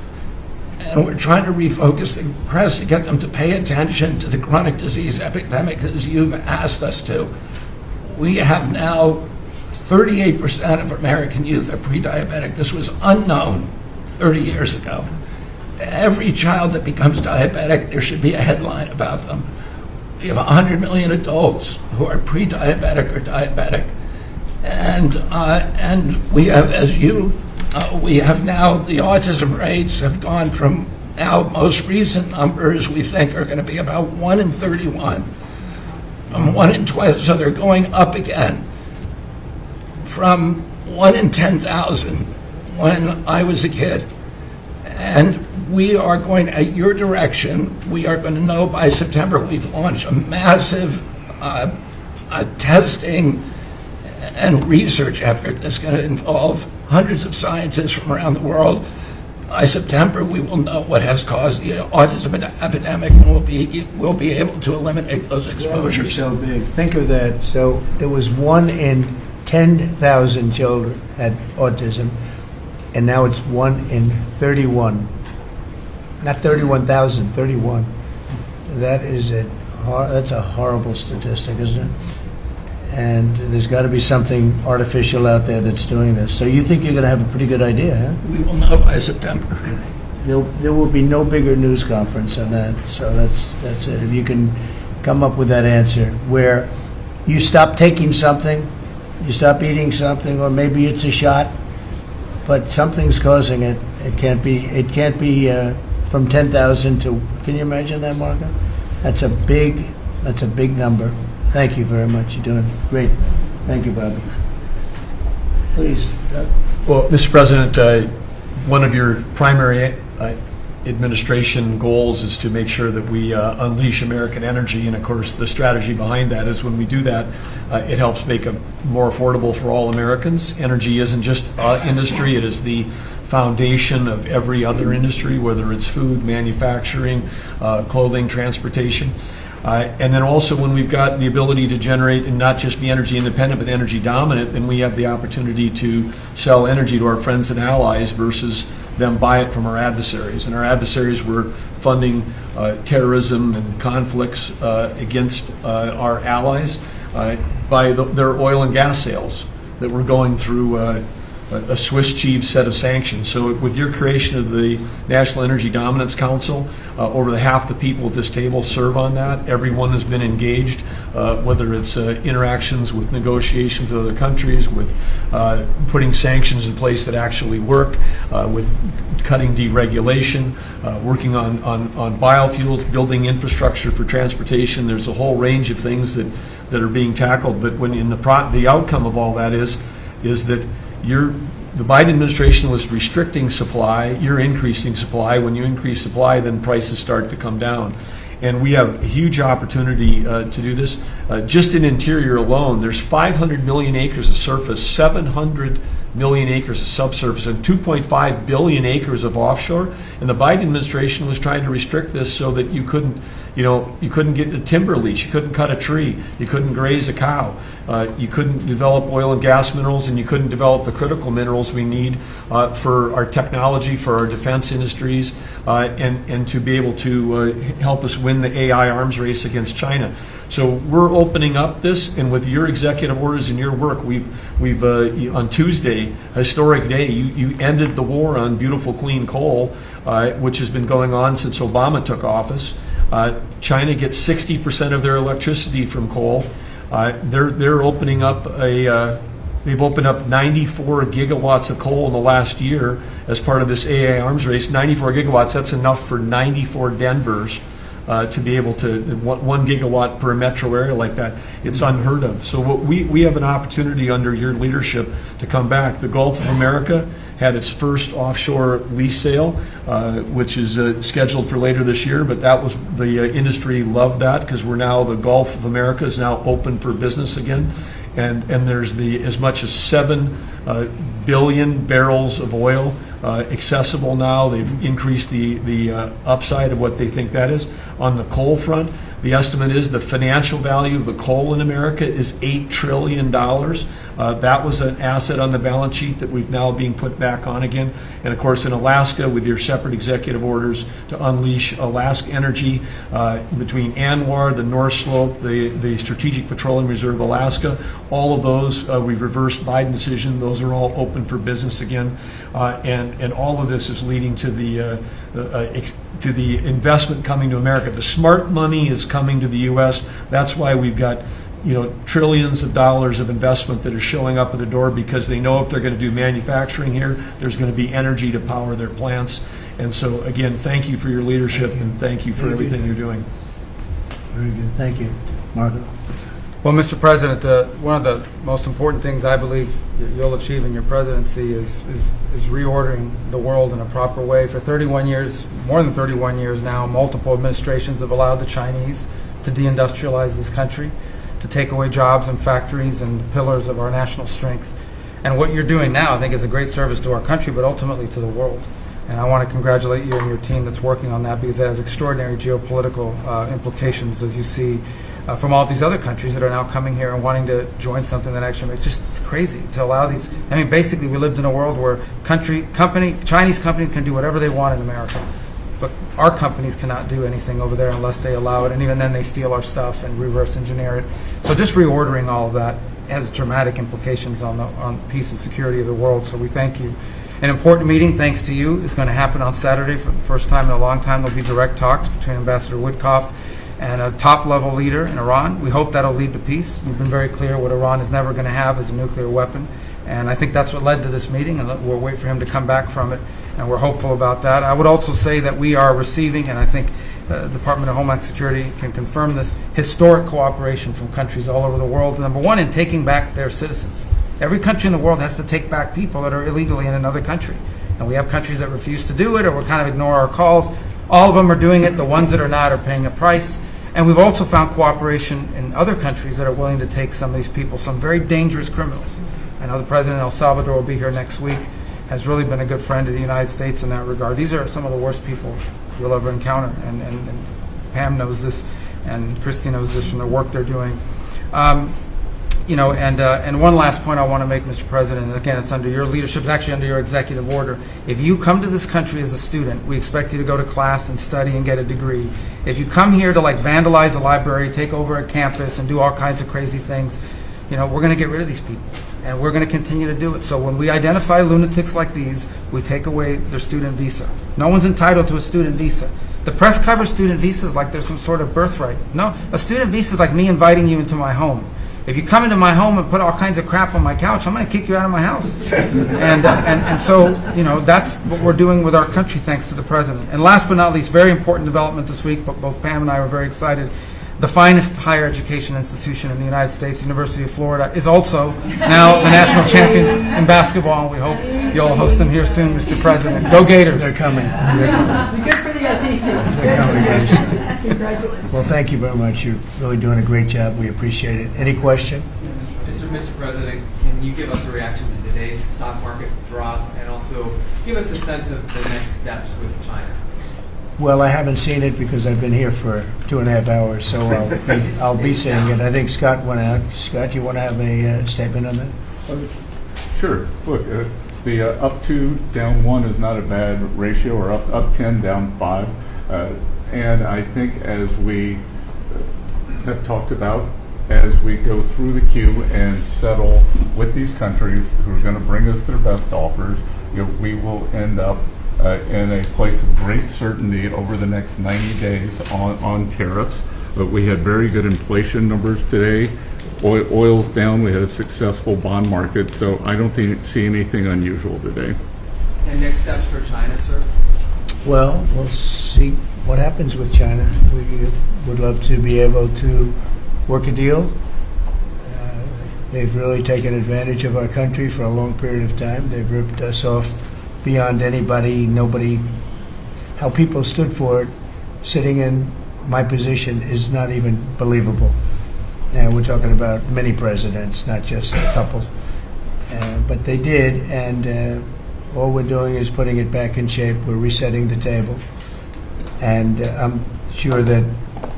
And we're trying to refocus the press to get them to pay attention to the chronic disease epidemic as you've asked us to. We have now 38% of American youth are pre-diabetic. This was unknown 30 years ago. Every child that becomes diabetic, there should be a headline about them. We have 100 million adults who are pre-diabetic or diabetic. And we have, we have now, the autism rates have gone from now most recent numbers we think are going to be about 1 in 31, 1 in 12, so they're going up again from 1 in 10,000 when I was a kid. And we are going, at your direction, we are going to know by September. We've launched a massive testing and research effort that's going to involve hundreds of scientists from around the world. By September, we will know what has caused the autism epidemic, and we'll be able to eliminate those exposures. So big. Think of that. So it was 1 in 10,000 children had autism, and now it's 1 in 31. Not 31,000, 31. That's a horrible statistic, isn't it? And there's got to be something artificial out there that's doing this. So you think you're going to have a pretty good idea, huh? We will know by September. There will be no bigger news conference than that. So that's it. If you can come up with that answer where you stop taking something, you stop eating something, or maybe it's a shot, but something's causing it. It can't be from 10,000 to. Can you imagine that, Marco? That's a big number. Thank you very much. You're doing great. Thank you, Bobby. Please. Doug. Well, Mr. President, one of your primary administration goals is to make sure that we unleash American energy, and of course the strategy behind that is when we do that, it helps make it more affordable for all Americans. Energy isn't just industry, it is the foundation of every other industry, whether it's food, manufacturing, clothing, transportation. And then also when we've got the ability to generate and not just be energy independent but energy dominant, then we have the opportunity to sell energy to our friends and allies versus them buy it from our adversaries. And our adversaries were funding terrorism and conflicts against our allies by their oil and gas sales that were going through a Swiss cheese set of sanctions. So with your creation of the National Energy Dominance Council, over half the people at this table serve on that. Everyone has been engaged, whether it's interactions with negotiations with other countries, with putting sanctions in place that actually work, with cutting deregulation, working on biofuels, building infrastructure for transportation. There's a whole range of things that are being tackled. But when in the outcome of all that is that the Biden administration was restricting supply, you're increasing supply. When you increase supply, then prices start to come down. And we have a huge opportunity to do this. Just in interior alone, there's 500 million acres of surface, 700 million acres of subsurface, and 2.5 billion acres of offshore. And the Biden administration was trying to restrict this so that you couldn't get a timber lease, you couldn't cut a tree, you couldn't graze a cow, you couldn't develop oil and gas minerals, and you couldn't develop the critical minerals we need for our technology, for our defense industries, and to be able to help us win the AI arms race against China. So we're opening up this, and with your executive orders and your work, we've on Tuesday, historic day, you ended the war on beautiful clean coal, which has been going on since Obama took office. China gets 60% of their electricity from coal. They're opening up They've opened up 94 gigawatts of coal in the last year as part of this AI arms race. 94 gigawatts, that's enough for 94 Denvers to be able to, 1 gigawatt per metro area like that. It's unheard of. So we have an opportunity under your leadership to come back. The Gulf of America had its first offshore lease sale, which is scheduled for later this year, but that was, the industry loved that because we're now, the Gulf of America is now open for business again. And there's as much as 7 billion barrels of oil accessible now. They've increased the upside of what they think that is. On the coal front, the estimate is the financial value of the coal in America is $8 trillion. That was an asset on the balance sheet that we've now being put back on again. And of course in Alaska, with your separate executive orders to unleash Alaska energy between ANWR, the North Slope, the Strategic Petroleum Reserve Alaska, all of those, we've reversed Biden decision. Those are all open for business again. And all of this is leading to the investment coming to America. The smart money is coming to the U.S. That's why we've got, trillions of dollars of investment that is showing up at the door, because they know if they're going to do manufacturing here, there's going to be energy to power their plants. And so, again, thank you for your leadership, and thank you for everything you're doing. Very good. Thank you. Marco? Well, Mr. President, one of the most important things I believe you'll achieve in your presidency is reordering the world in a proper way. For 31 years, more than 31 years now, multiple administrations have allowed the Chinese to deindustrialize this country, to take away jobs and factories and the pillars of our national strength. And what you're doing now, I think, is a great service to our country, but ultimately to the world. And I want to congratulate you and your team that's working on that, because it has extraordinary geopolitical implications, as you see, from all these other countries that are now coming here and wanting to join something that actually makes it's crazy to allow these. I mean, basically, we lived in a world where Chinese companies can do whatever they want in America, but our companies cannot do anything over there unless they allow it, and even then they steal our stuff and reverse engineer it. So just reordering all of that has dramatic implications on peace and security of the world, so we thank you. An important meeting, thanks to you, is going to happen on Saturday for the first time in a long time. There'll be direct talks between Ambassador Woodcock and a top-level leader in Iran. We hope that'll lead to peace. You've been very clear what Iran is never going to have is a nuclear weapon, and I think that's what led to this meeting, and we'll wait for him to come back from it, and we're hopeful about that. I would also say that we are receiving, and I think the Department of Homeland Security can confirm this, historic cooperation from countries all over the world. Number one, in taking back their citizens. Every country in the world has to take back people that are illegally in another country, and we have countries that refuse to do it or will kind of ignore our calls. All of them are doing it. The ones that are not are paying a price. And we've also found cooperation in other countries that are willing to take some of these people, some very dangerous criminals. I know the president of El Salvador will be here next week, has really been a good friend of the United States in that regard. These are some of the worst people you'll ever encounter, and Pam knows this, and Kristi knows this from the work they're doing. And one last point I want to make, Mr. President, and again, it's under your leadership, it's actually under your executive order. If you come to this country as a student, we expect you to go to class and study and get a degree. If you come here to vandalize a library, take over a campus, and do all kinds of crazy things, we're going to get rid of these people, and we're going to continue to do it. So when we identify lunatics like these, we take away their student visa. No one's entitled to a student visa. The press covers student visas like there's some sort of birthright. No, a student visa is like me inviting you into my home. If you come into my home and put all kinds of crap on my couch, I'm going to kick you out of my house. and so, that's what we're doing with our country, thanks to the president. And last but not least, very important development this week, but both Pam and I were very excited. The finest higher education institution in the United States, University of Florida, is also now the national champions in basketball, and we hope you'll host them here soon, Mr. President. Go Gators. They're coming. Good for the SEC. They're coming. Congratulations. Well, thank you very much. You're really doing a great job. We appreciate it. Any question? Mr. President, can you give us a reaction to today's stock market drop, and also give us a sense of the next steps with China? Well, I haven't seen it because I've been here for 2.5 hours, so I'll be seeing it. I think Scott went out. Scott, you want to have a statement on that? Sure. Look, the up 2, down 1 is not a bad ratio, or up 10, down 5. And I think, as we have talked about, as we go through the queue and settle with these countries who are going to bring us their best offers, we will end up in a place of great certainty over the next 90 days on tariffs. But we had very good inflation numbers today. Oil's down. We had a successful bond market, so I don't see anything unusual today. And next steps for China, sir? Well, we'll see what happens with China. We would love to be able to work a deal. They've really taken advantage of our country for a long period of time. They've ripped us off beyond nobody. How people stood for it, sitting in my position, is not even believable. And we're talking about many presidents, not just a couple. But they did, and all we're doing is putting it back in shape. We're resetting the table. And I'm sure that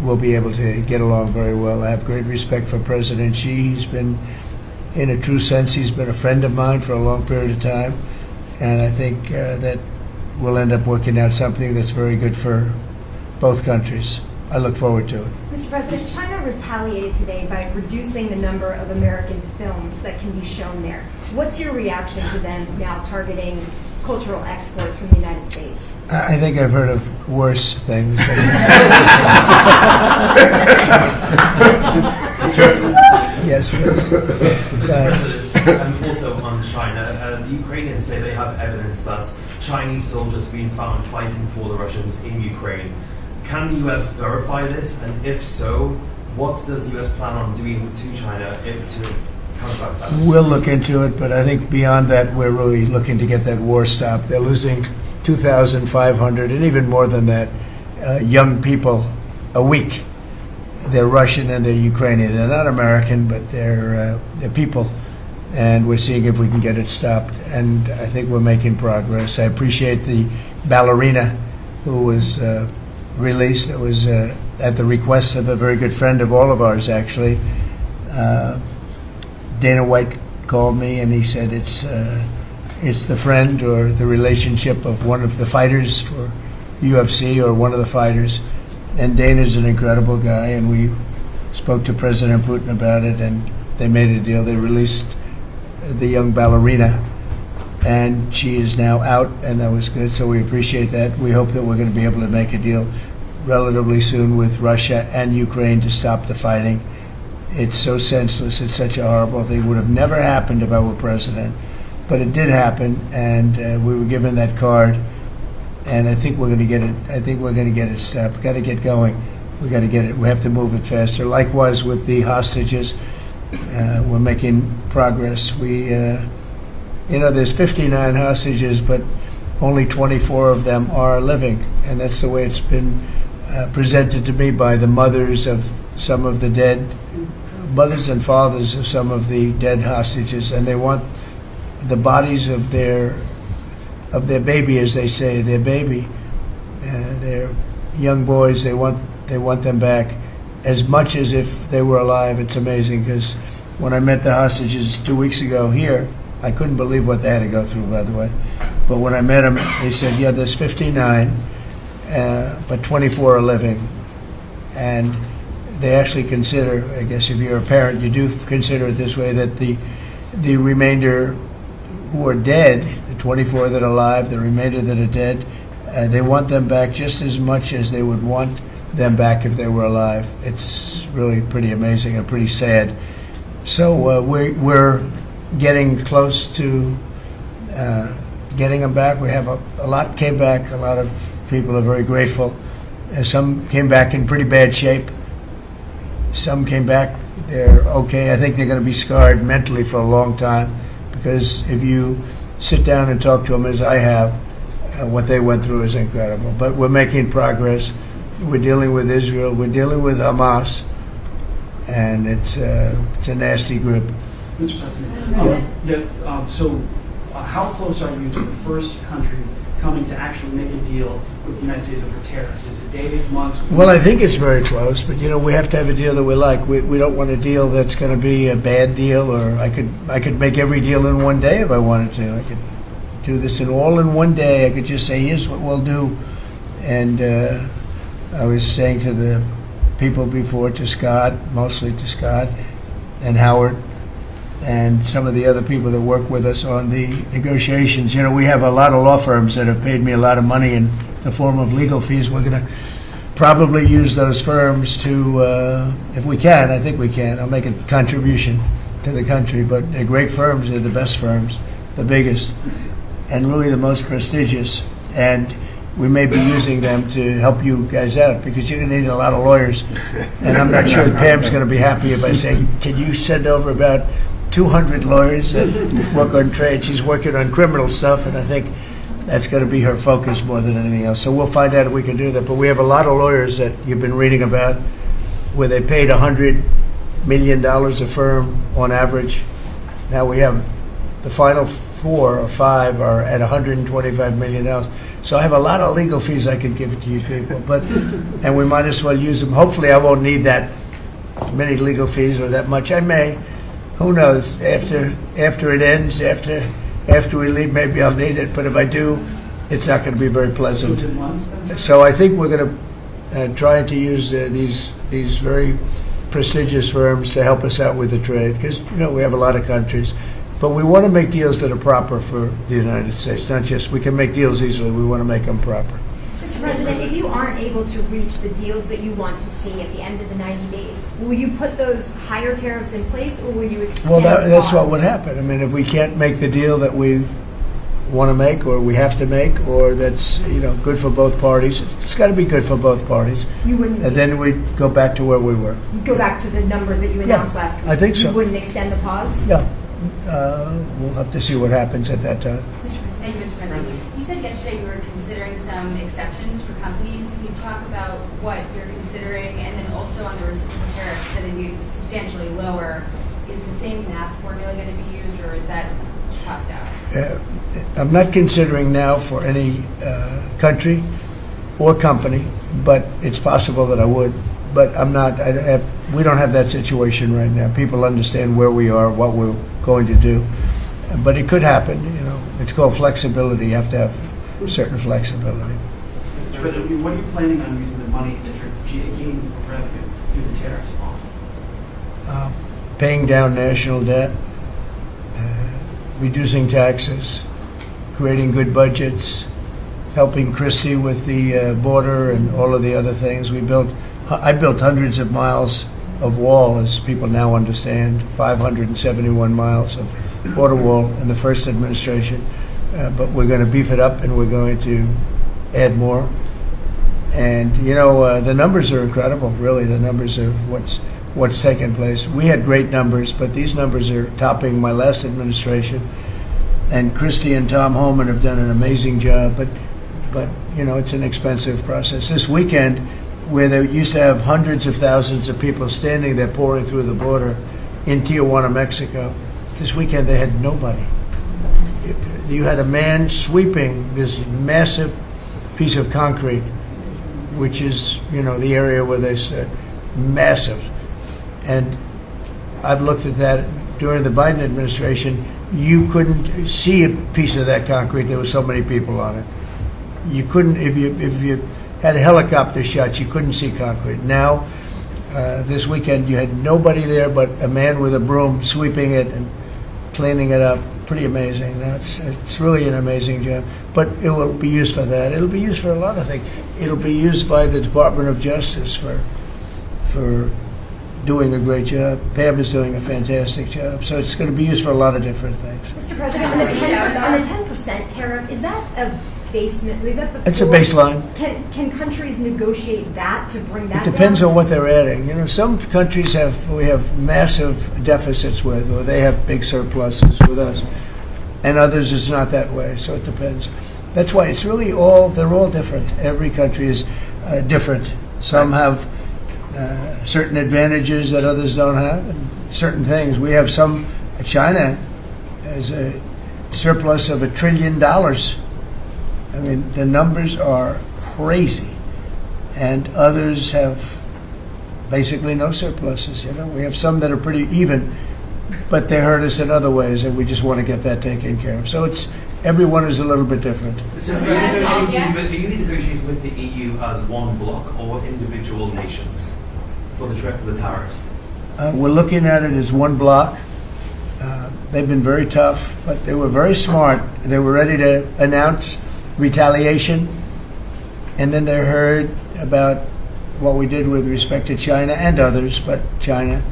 we'll be able to get along very well. I have great respect for President Xi. He's been, in a true sense, he's been a friend of mine for a long period of time. And I think that we'll end up working out something that's very good for both countries. I look forward to it. Mr. President, China retaliated today by reducing the number of American films that can be shown there. What's your reaction to them now targeting cultural exports from the United States? I think I've heard of worse things. Yes, please. Mr. President, also on China, the Ukrainians say they have evidence that Chinese soldiers have been found fighting for the Russians in Ukraine. Can the U.S. verify this? And if so, what does the U.S. plan on doing to China to counteract that? We'll look into it, but I think beyond that, we're really looking to get that war stopped. They're losing 2,500 and even more than that young people a week. They're Russian and they're Ukrainian. They're not American, but they're people. And we're seeing if we can get it stopped. And I think we're making progress. I appreciate the ballerina who was released. It was at the request of a very good friend of all of ours, actually. Dana White called me and he said it's the friend or the relationship of one of the fighters for UFC or one of the fighters. And Dana's an incredible guy, and we spoke to President Putin about it, and they made a deal. They released the young ballerina, and she is now out, and that was good, so we appreciate that. We hope that we're going to be able to make a deal relatively soon with Russia and Ukraine to stop the fighting. It's so senseless. It's such a horrible thing. It would have never happened if I were president, but it did happen, and we were given that card. And I think we're going to get it. I think we're going to get it stopped. We've got to get going. We got to get it. We have to move it faster. Likewise with the hostages, we're making progress. There's 59 hostages, but only 24 of them are living, and that's the way it's been presented to me by the mothers of some of the dead, mothers and fathers of some of the dead hostages, and they want the bodies of their baby, as they say, their baby, their young boys. They want them back as much as if they were alive. It's amazing, because when I met the hostages 2 weeks ago here, I couldn't believe what they had to go through, by the way. But when I met them, they said, yeah, there's 59, but 24 are living. And they actually consider, I guess if you're a parent, you do consider it this way, that the remainder who are dead, the 24 that are alive, the remainder that are dead, they want them back just as much as they would want them back if they were alive. It's really pretty amazing and pretty sad. So we're getting close to getting them back. We have a lot came back. A lot of people are very grateful. Some came back in pretty bad shape. Some came back, they're okay. I think they're going to be scarred mentally for a long time, because if you sit down and talk to them, as I have, what they went through is incredible. But we're making progress. We're dealing with Israel. We're dealing with Hamas, and it's a nasty group. Mr. President, so how close are you to the first country coming to actually make a deal with the United States over tariffs? Is it days, months? Well, I think it's very close, but we have to have a deal that we like. We don't want a deal that's going to be a bad deal, or I could make every deal in one day if I wanted to. I could do this all in one day. I could just say, here's what we'll do. And I was saying to the people before, to Scott, mostly to Scott and Howard, and some of the other people that work with us on the negotiations. We have a lot of law firms that have paid me a lot of money in the form of legal fees. We're going to probably use those firms to, if we can, I think we can, I'll make a contribution to the country, but they're great firms, they're the best firms, the biggest, and really the most prestigious, and we may be using them to help you guys out, because you're going to need a lot of lawyers, and I'm not sure Pam's going to be happy if I say, can you send over about 200 lawyers that work on trade? She's working on criminal stuff, and I think that's going to be her focus more than anything else. So we'll find out if we can do that. But we have a lot of lawyers that you've been reading about where they paid $100 million a firm on average. Now we have the final 4 or 5 are at $125 million. So I have a lot of legal fees I could give to you people. And we might as well use them. Hopefully I won't need that many legal fees or that much. I may. Who knows? After it ends, after we leave, maybe I'll need it, but if I do, it's not going to be very pleasant. So I think we're going to try to use these very prestigious firms to help us out with the trade, because we have a lot of countries, but we want to make deals that are proper for the United States. Not just we can make deals easily; we want to make them proper. Mr. President, if you aren't able to reach the deals that you want to see at the end of the 90 days, will you put those higher tariffs in place, or will you extend Well, that's what pause? would happen. I mean, if we can't make the deal that we want to make, or we have to make, or that's good for both parties, it's got to be good for both parties. You wouldn't. And then we'd go back to where we were. You'd go back to the numbers that you announced last week. I think so. You wouldn't extend the pause. Yeah, we'll have to see what happens at that time. Thank you, Mr. President. You said yesterday you were considering some exceptions for companies. Can you talk about what you're considering, and then also on the reciprocal tariffs, so that you substantially lower, is the same math formula going to be used, or is that tossed out? I'm not considering now for any country or company, but it's possible that I would. But I'm not. We don't have that situation right now. People understand where we are, what we're going to do. But it could happen. It's called flexibility. You have to have certain flexibility. What are you planning on using the money that you're gaining from revenue through the tariffs on? Paying down national debt, reducing taxes, creating good budgets, helping Kristi with the border and all of the other things. I built hundreds of miles of wall, as people now understand, 571 miles of border wall in the first administration. But we're going to beef it up, and we're going to add more. And the numbers are incredible. Really, the numbers are what's taken place. We had great numbers, but these numbers are topping my last administration. And Kristi and Tom Homan have done an amazing job. But it's an expensive process. This weekend, where they used to have hundreds of thousands of people standing there pouring through the border in Tijuana, Mexico, this weekend they had nobody. You had a man sweeping this massive piece of concrete, which is, the area where they said massive. And I've looked at that during the Biden administration. You couldn't see a piece of that concrete. There were so many people on it. You couldn't, if you had helicopter shots, you couldn't see concrete. Now, this weekend, you had nobody there but a man with a broom sweeping it and cleaning it up. Pretty amazing. It's really an amazing job. But it will be used for that. It'll be used for a lot of things. It'll be used by the Department of Justice for doing a great job. Pam is doing a fantastic job. So it's going to be used for a lot of different things. Mr. President, on the 10% tariff, is that a basement? Is that the It's a floor? baseline. Can countries negotiate that to bring that It depends down? on what they're adding. Some countries we have massive deficits with, or they have big surpluses with us, and others it's not that way. So it depends. That's why it's really they're all different. Every country is different. Some have certain advantages that others don't have, and certain things. We have some. China has a surplus of $1 trillion. I mean, the numbers are crazy, and others have basically no surpluses. We have some that are pretty even, but they hurt us in other ways, and we just want to get that taken care of. So everyone is a little bit different. So are you negotiating with the EU as one bloc or individual nations for the tariffs? We're looking at it as one bloc. They've been very tough, but they were very smart. They were ready to announce retaliation, and then they heard about what we did with respect to China and others, but China.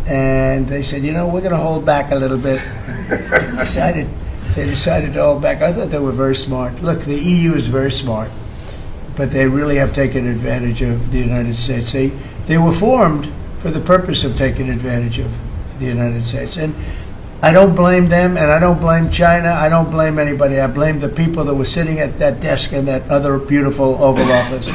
And they said, we're going to hold back a little bit. They decided to hold back. I thought they were very smart. Look, the EU is very smart, but they really have taken advantage of the United States. They were formed for the purpose of taking advantage of the United States. And I don't blame them, and I don't blame China. I don't blame anybody. I blame the people that were sitting at that desk in that other beautiful Oval Office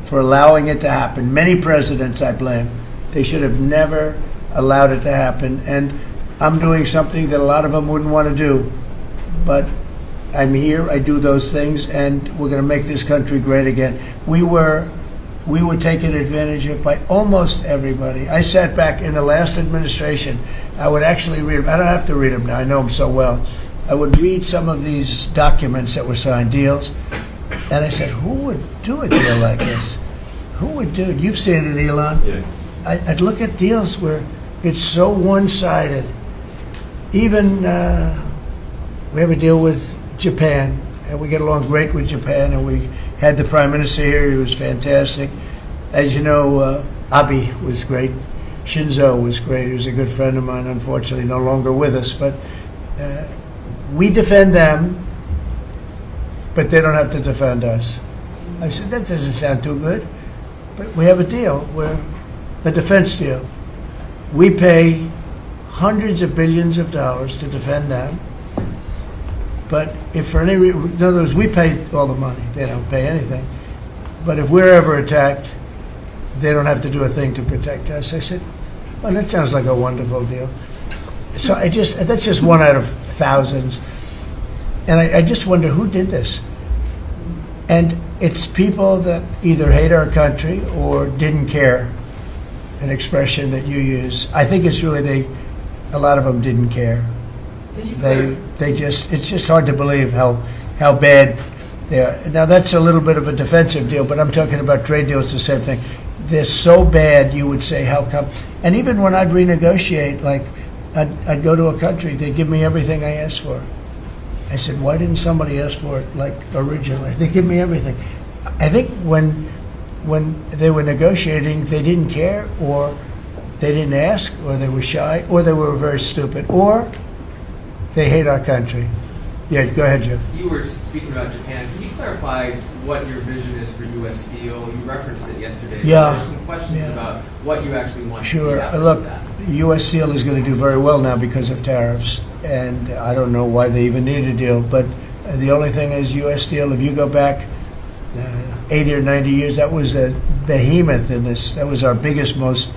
for allowing it to happen. Many presidents I blame. They should have never allowed it to happen. And I'm doing something that a lot of them wouldn't want to do. But I'm here, I do those things, and we're going to make this country great again. We were taken advantage of by almost everybody. I sat back in the last administration. I would actually read them. I don't have to read them now. I know them so well. I would read some of these documents that were signed, deals, and I said, who would do a deal like this? Who would do it? You've seen it, Elon. Yeah. I'd look at deals where it's so one-sided. Even we have a deal with Japan, and we get along great with Japan, and we had the Prime Minister here. He was fantastic. As you know, Abe was great. Shinzo was great. He was a good friend of mine, unfortunately no longer with us. But we defend them, but they don't have to defend us. I said, that doesn't sound too good. But we have a deal, a defense deal. We pay hundreds of billions of dollars to defend them. But if for any reason, in other words, we pay all the money. They don't pay anything. But if we're ever attacked, they don't have to do a thing to protect us. I said, well, that sounds like a wonderful deal. So that's just one out of thousands. And I just wonder who did this. And it's people that either hate our country or didn't care, an expression that you use. I think it's really a lot of them didn't care. It's just hard to believe how bad they are. Now that's a little bit of a defensive deal, but I'm talking about trade deals, the same thing. They're so bad, you would say, how come? And even when I'd renegotiate, like I'd go to a country, they'd give me everything I asked for. I said, why didn't somebody ask for it like originally? They give me everything. I think when they were negotiating, they didn't care, or they didn't ask, or they were shy, or they were very stupid, or they hate our country. Yeah, go ahead, Jeff. You were speaking about Japan. Can you clarify what your vision is for U.S. Steel? You referenced it yesterday. Yeah. There are some questions about what you actually want to see Sure. out of Look, that. U.S. Steel is going to do very well now because of tariffs, and I don't know why they even need a deal. But the only thing is, U.S. Steel, if you go back 80 or 90 years, that was a behemoth in this. That was our biggest, most.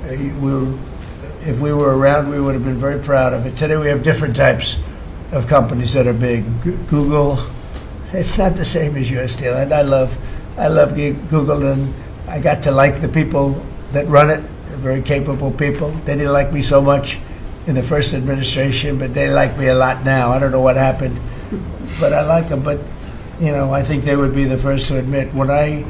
If we were around, we would have been very proud of it. Today we have different types of companies that are big. Google, it's not the same as U.S. Steel. And I love Google, and I got to like the people that run it. They're very capable people. They didn't like me so much in the first administration, but they like me a lot now. I don't know what happened, but I like them. But I think they would be the first to admit, when I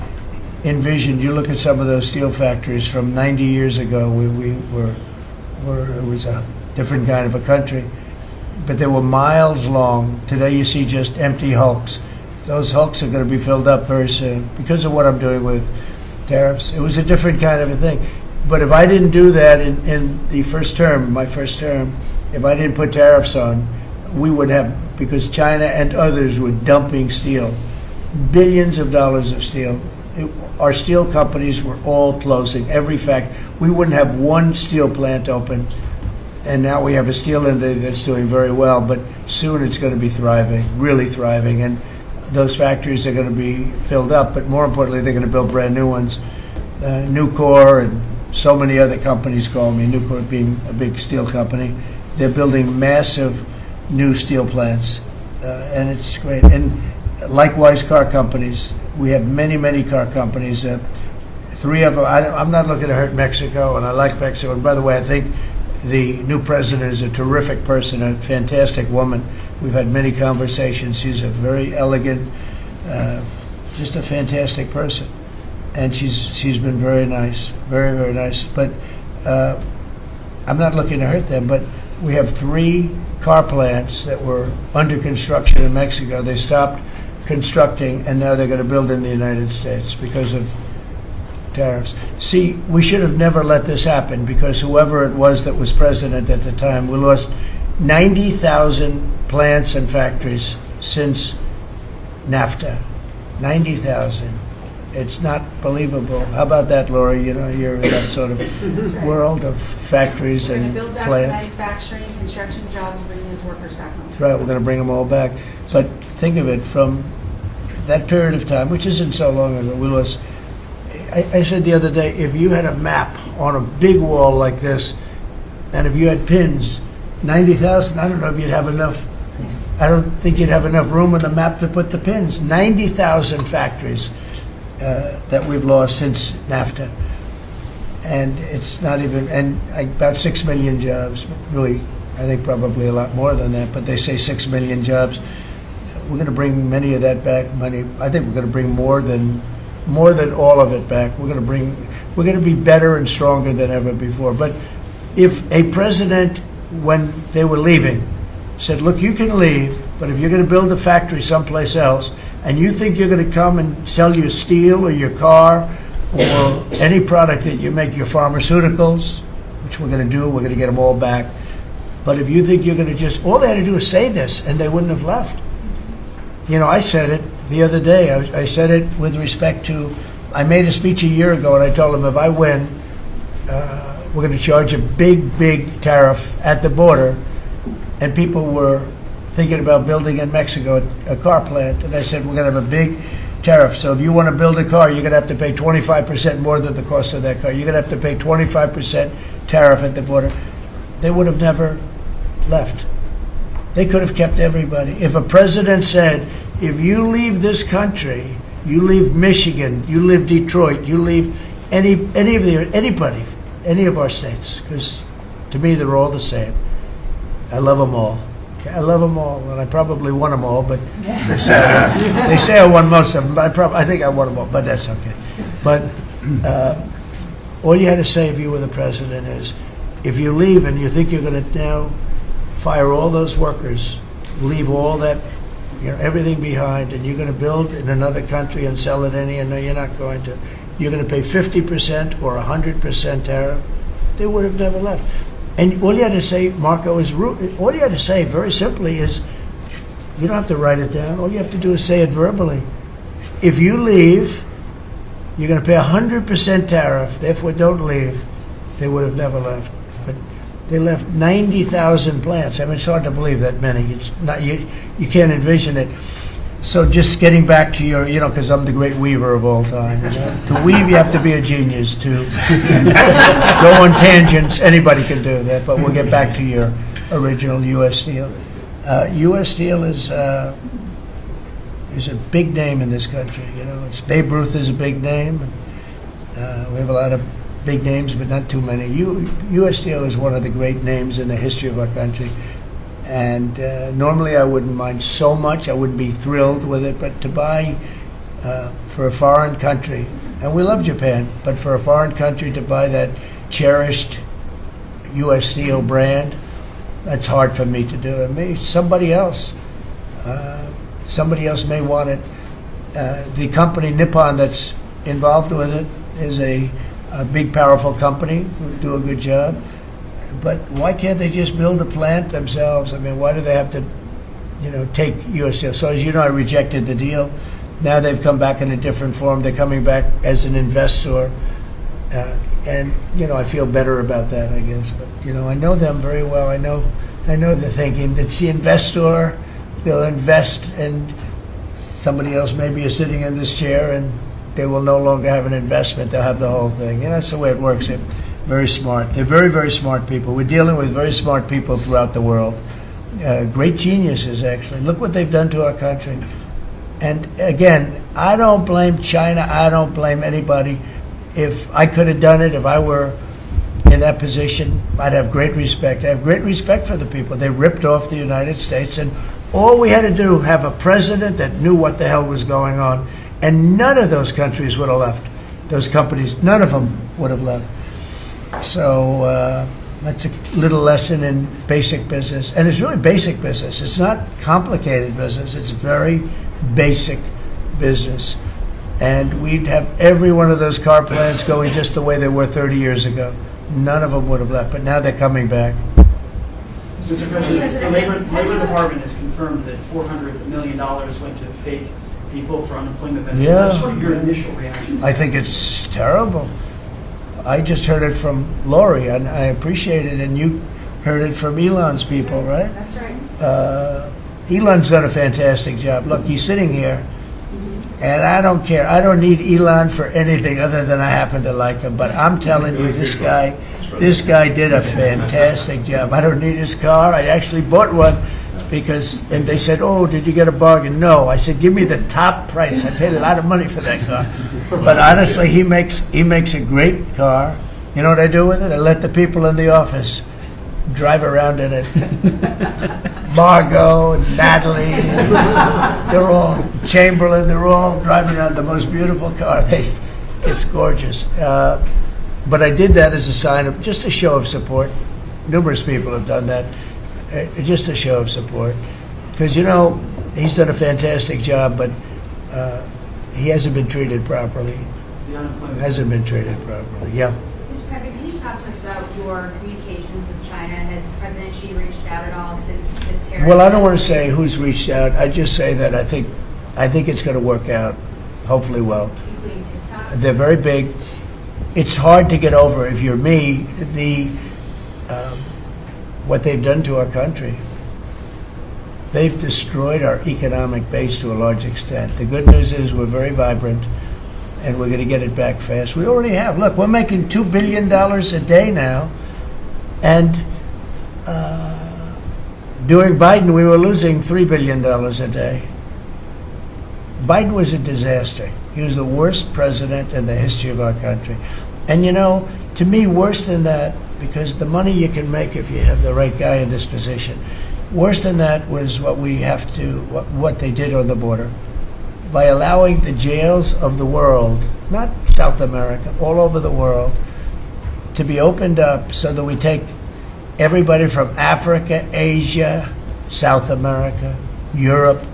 envisioned, you look at some of those steel factories from 90 years ago, it was a different kind of a country, but they were miles long. Today you see just empty hulks. Those hulks are going to be filled up very soon because of what I'm doing with tariffs. It was a different kind of a thing. But if I didn't do that in the first term, my first term, if I didn't put tariffs on, we would have, because China and others were dumping steel, billions of dollars of steel. Our steel companies were all closing. We wouldn't have one steel plant open, and now we have a steel industry that's doing very well, but soon it's going to be thriving, really thriving, and those factories are going to be filled up, but more importantly, they're going to build brand new ones. Nucor and so many other companies call me, Nucor being a big steel company. They're building massive new steel plants, and it's great. And likewise, car companies. We have many, many car companies. 3 of them, I'm not looking to hurt Mexico, and I like Mexico. And by the way, I think the new president is a terrific person, a fantastic woman. We've had many conversations. She's a very elegant, just a fantastic person. And she's been very nice, very, very nice. But I'm not looking to hurt them, but we have 3 car plants that were under construction in Mexico. They stopped constructing, and now they're going to build in the United States because of tariffs. See, we should have never let this happen because whoever it was that was president at the time, we lost 90,000 plants and factories since NAFTA. 90,000. It's not believable. How about that, Laura? You know, you're in that sort of world of factories and We're going to build back plants. manufacturing, construction jobs, and bring those workers back home. That's right, we're going to bring them all back. But think of it, from that period of time, which isn't so long ago, we lost. I said the other day, if you had a map on a big wall like this, and if you had pins, 90,000, I don't know if you'd have enough. I don't think you'd have enough room on the map to put the pins. 90,000 factories that we've lost since NAFTA. And it's not even, and about 6 million jobs, really, I think probably a lot more than that, but they say 6 million jobs. We're going to bring many of that back. I think we're going to bring more than all of it back. We're going to be better and stronger than ever before. But if a president, when they were leaving, said, look, you can leave, but if you're going to build a factory someplace else, and you think you're going to come and sell your steel or your car or any product that you make, your pharmaceuticals, which we're going to do, we're going to get them all back. But if you think you're going to just, all they had to do is say this, and they wouldn't have left. You know, I said it the other day. I said it with respect to, I made a speech a year ago, and I told them if I win, we're going to charge a big, big tariff at the border. And people were thinking about building in Mexico a car plant. And I said, we're going to have a big tariff. So if you want to build a car, you're going to have to pay 25% more than the cost of that car. You're going to have to pay 25% tariff at the border. They would have never left. They could have kept everybody. If a president said, if you leave this country, you leave Michigan, you leave Detroit, you leave anybody, any of our states, because to me they're all the same. I love them all. I love them all, and I probably won them all, but they say I won most of them, but I think I won them all, but that's okay. But all you had to say if you were the president is, if you leave and you think you're going to now fire all those workers, leave all that, everything behind, and you're going to build in another country and sell it and no, you're not going to. You're going to pay 50% or 100% tariff. They would have never left. And all you had to say, Marco, all you had to say very simply is, you don't have to write it down. All you have to do is say it verbally. If you leave, you're going to pay 100% tariff. Therefore, don't leave. They would have never left. But they left 90,000 plants. I mean, it's hard to believe that many. It's not, you can't envision it. So just getting back to your, because I'm the great weaver of all time. To weave, you have to be a genius. To go on tangents, anybody can do that. But we'll get back to your original U.S. Steel. U.S. Steel is a big name in this country. Babe Ruth is a big name. We have a lot of big names, but not too many. U.S. Steel is one of the great names in the history of our country. And normally I wouldn't mind so much. I wouldn't be thrilled with it. But to buy for a foreign country, and we love Japan, but for a foreign country to buy that cherished U.S. Steel brand, that's hard for me to do. And maybe somebody else may want it. The company Nippon that's involved with it is a big, powerful company who do a good job. But why can't they just build a plant themselves? I mean, why do they have to, take U.S. Steel? So as you know, I rejected the deal. Now they've come back in a different form. They're coming back as an investor. And, I feel better about that, I guess. But, I know them very well. I know the thinking. It's the investor. They'll invest, and somebody else maybe is sitting in this chair, and they will no longer have an investment. They'll have the whole thing. That's the way it works. Very smart. They're very, very smart people. We're dealing with very smart people throughout the world. Great geniuses, actually. Look what they've done to our country. And again, I don't blame China. I don't blame anybody. If I could have done it, if I were in that position, I'd have great respect. I have great respect for the people. They ripped off the United States, and all we had to do, have a president that knew what the hell was going on, and none of those countries would have left. Those companies, none of them would have left. So that's a little lesson in basic business. And it's really basic business. It's not complicated business. It's very basic business. and we'd have every one of those car plants going just the way they were 30 years ago. None of them would have left, but now they're coming back. Mr. President, the Labor Department has confirmed that $400 million went to fake people for unemployment benefits. Yeah. Just what are your initial reactions? I think it's terrible. I just heard it from Lori, and I appreciate it, and you heard it from Elon's people, right? That's right. Elon's done a fantastic job. Look, he's sitting here, and I don't care. I don't need Elon for anything other than I happen to like him. But I'm telling you, this guy did a fantastic job. I don't need his car. I actually bought one and they said, "Oh, did you get a bargain?" No. I said, "Give me the top price." I paid a lot of money for that car. But honestly, he makes a great car. You know what I do with it? I let the people in the office drive around in it. Margot and Natalie, they're all, Chamberlain, they're all driving around the most beautiful car. It's gorgeous. But I did that as a sign of, just a show of support. Numerous people have done that. Just a show of support. Because, he's done a fantastic job, but he hasn't been treated properly. Hasn't been treated properly, yeah. Mr. President, can you talk to us about your communications with China? Has President Xi reached out at all since the terror? Well, I don't want to say who's reached out. I just say that I think it's going to work out, hopefully well. Including TikTok? They're very big. It's hard to get over, if you're me, what they've done to our country. They've destroyed our economic base to a large extent. The good news is we're very vibrant, and we're going to get it back fast. We already have. Look, we're making $2 billion a day now, and during Biden, we were losing $3 billion a day. Biden was a disaster. He was the worst president in the history of our country. And to me, worse than that, because the money you can make if you have the right guy in this position, worse than that was what they did on the border. By allowing the jails of the world, not South America, all over the world, to be opened up so that we take everybody from Africa, Asia, South America, Europe,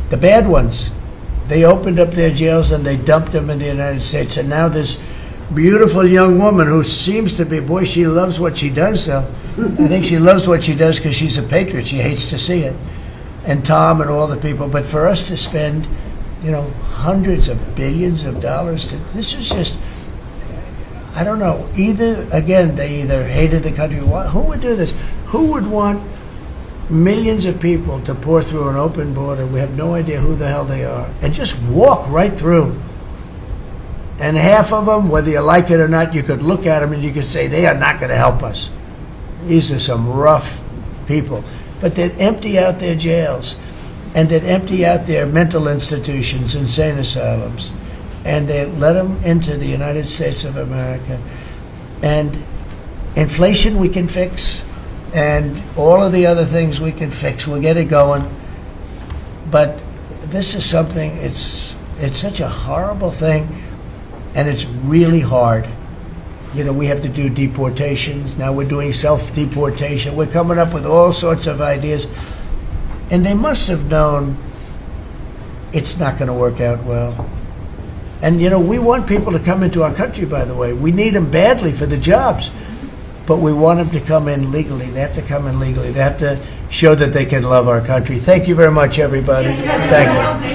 the bad ones. They opened up their jails and they dumped them in the United States. And now this beautiful young woman who seems to be, boy, she loves what she does, though. I think she loves what she does because she's a patriot. She hates to see it. And Tom and all the people. But for us to spend, hundreds of billions of dollars this is just, I don't know. They either hated the country. Who would do this? Who would want millions of people to pour through an open border? We have no idea who the hell they are. And just walk right through. And half of them, whether you like it or not, you could look at them and you could say, they are not going to help us. These are some rough people. But they'd empty out their jails, and they'd empty out their mental institutions, insane asylums, and they'd let them into the United States of America. And inflation we can fix, and all of the other things we can fix. We'll get it going. But this is something, it's such a horrible thing, and it's really hard. We have to do deportations. Now we're doing self-deportation. We're coming up with all sorts of ideas. And they must have known it's not going to work out well. And, we want people to come into our country, by the way. We need them badly for the jobs. But we want them to come in legally. They have to come in legally. They have to show that they can love our country. Thank you very much, everybody. Thank you.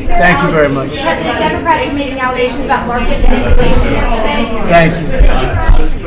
Thank you very much. President, Democrats are making allegations about market manipulation yesterday. Thank you.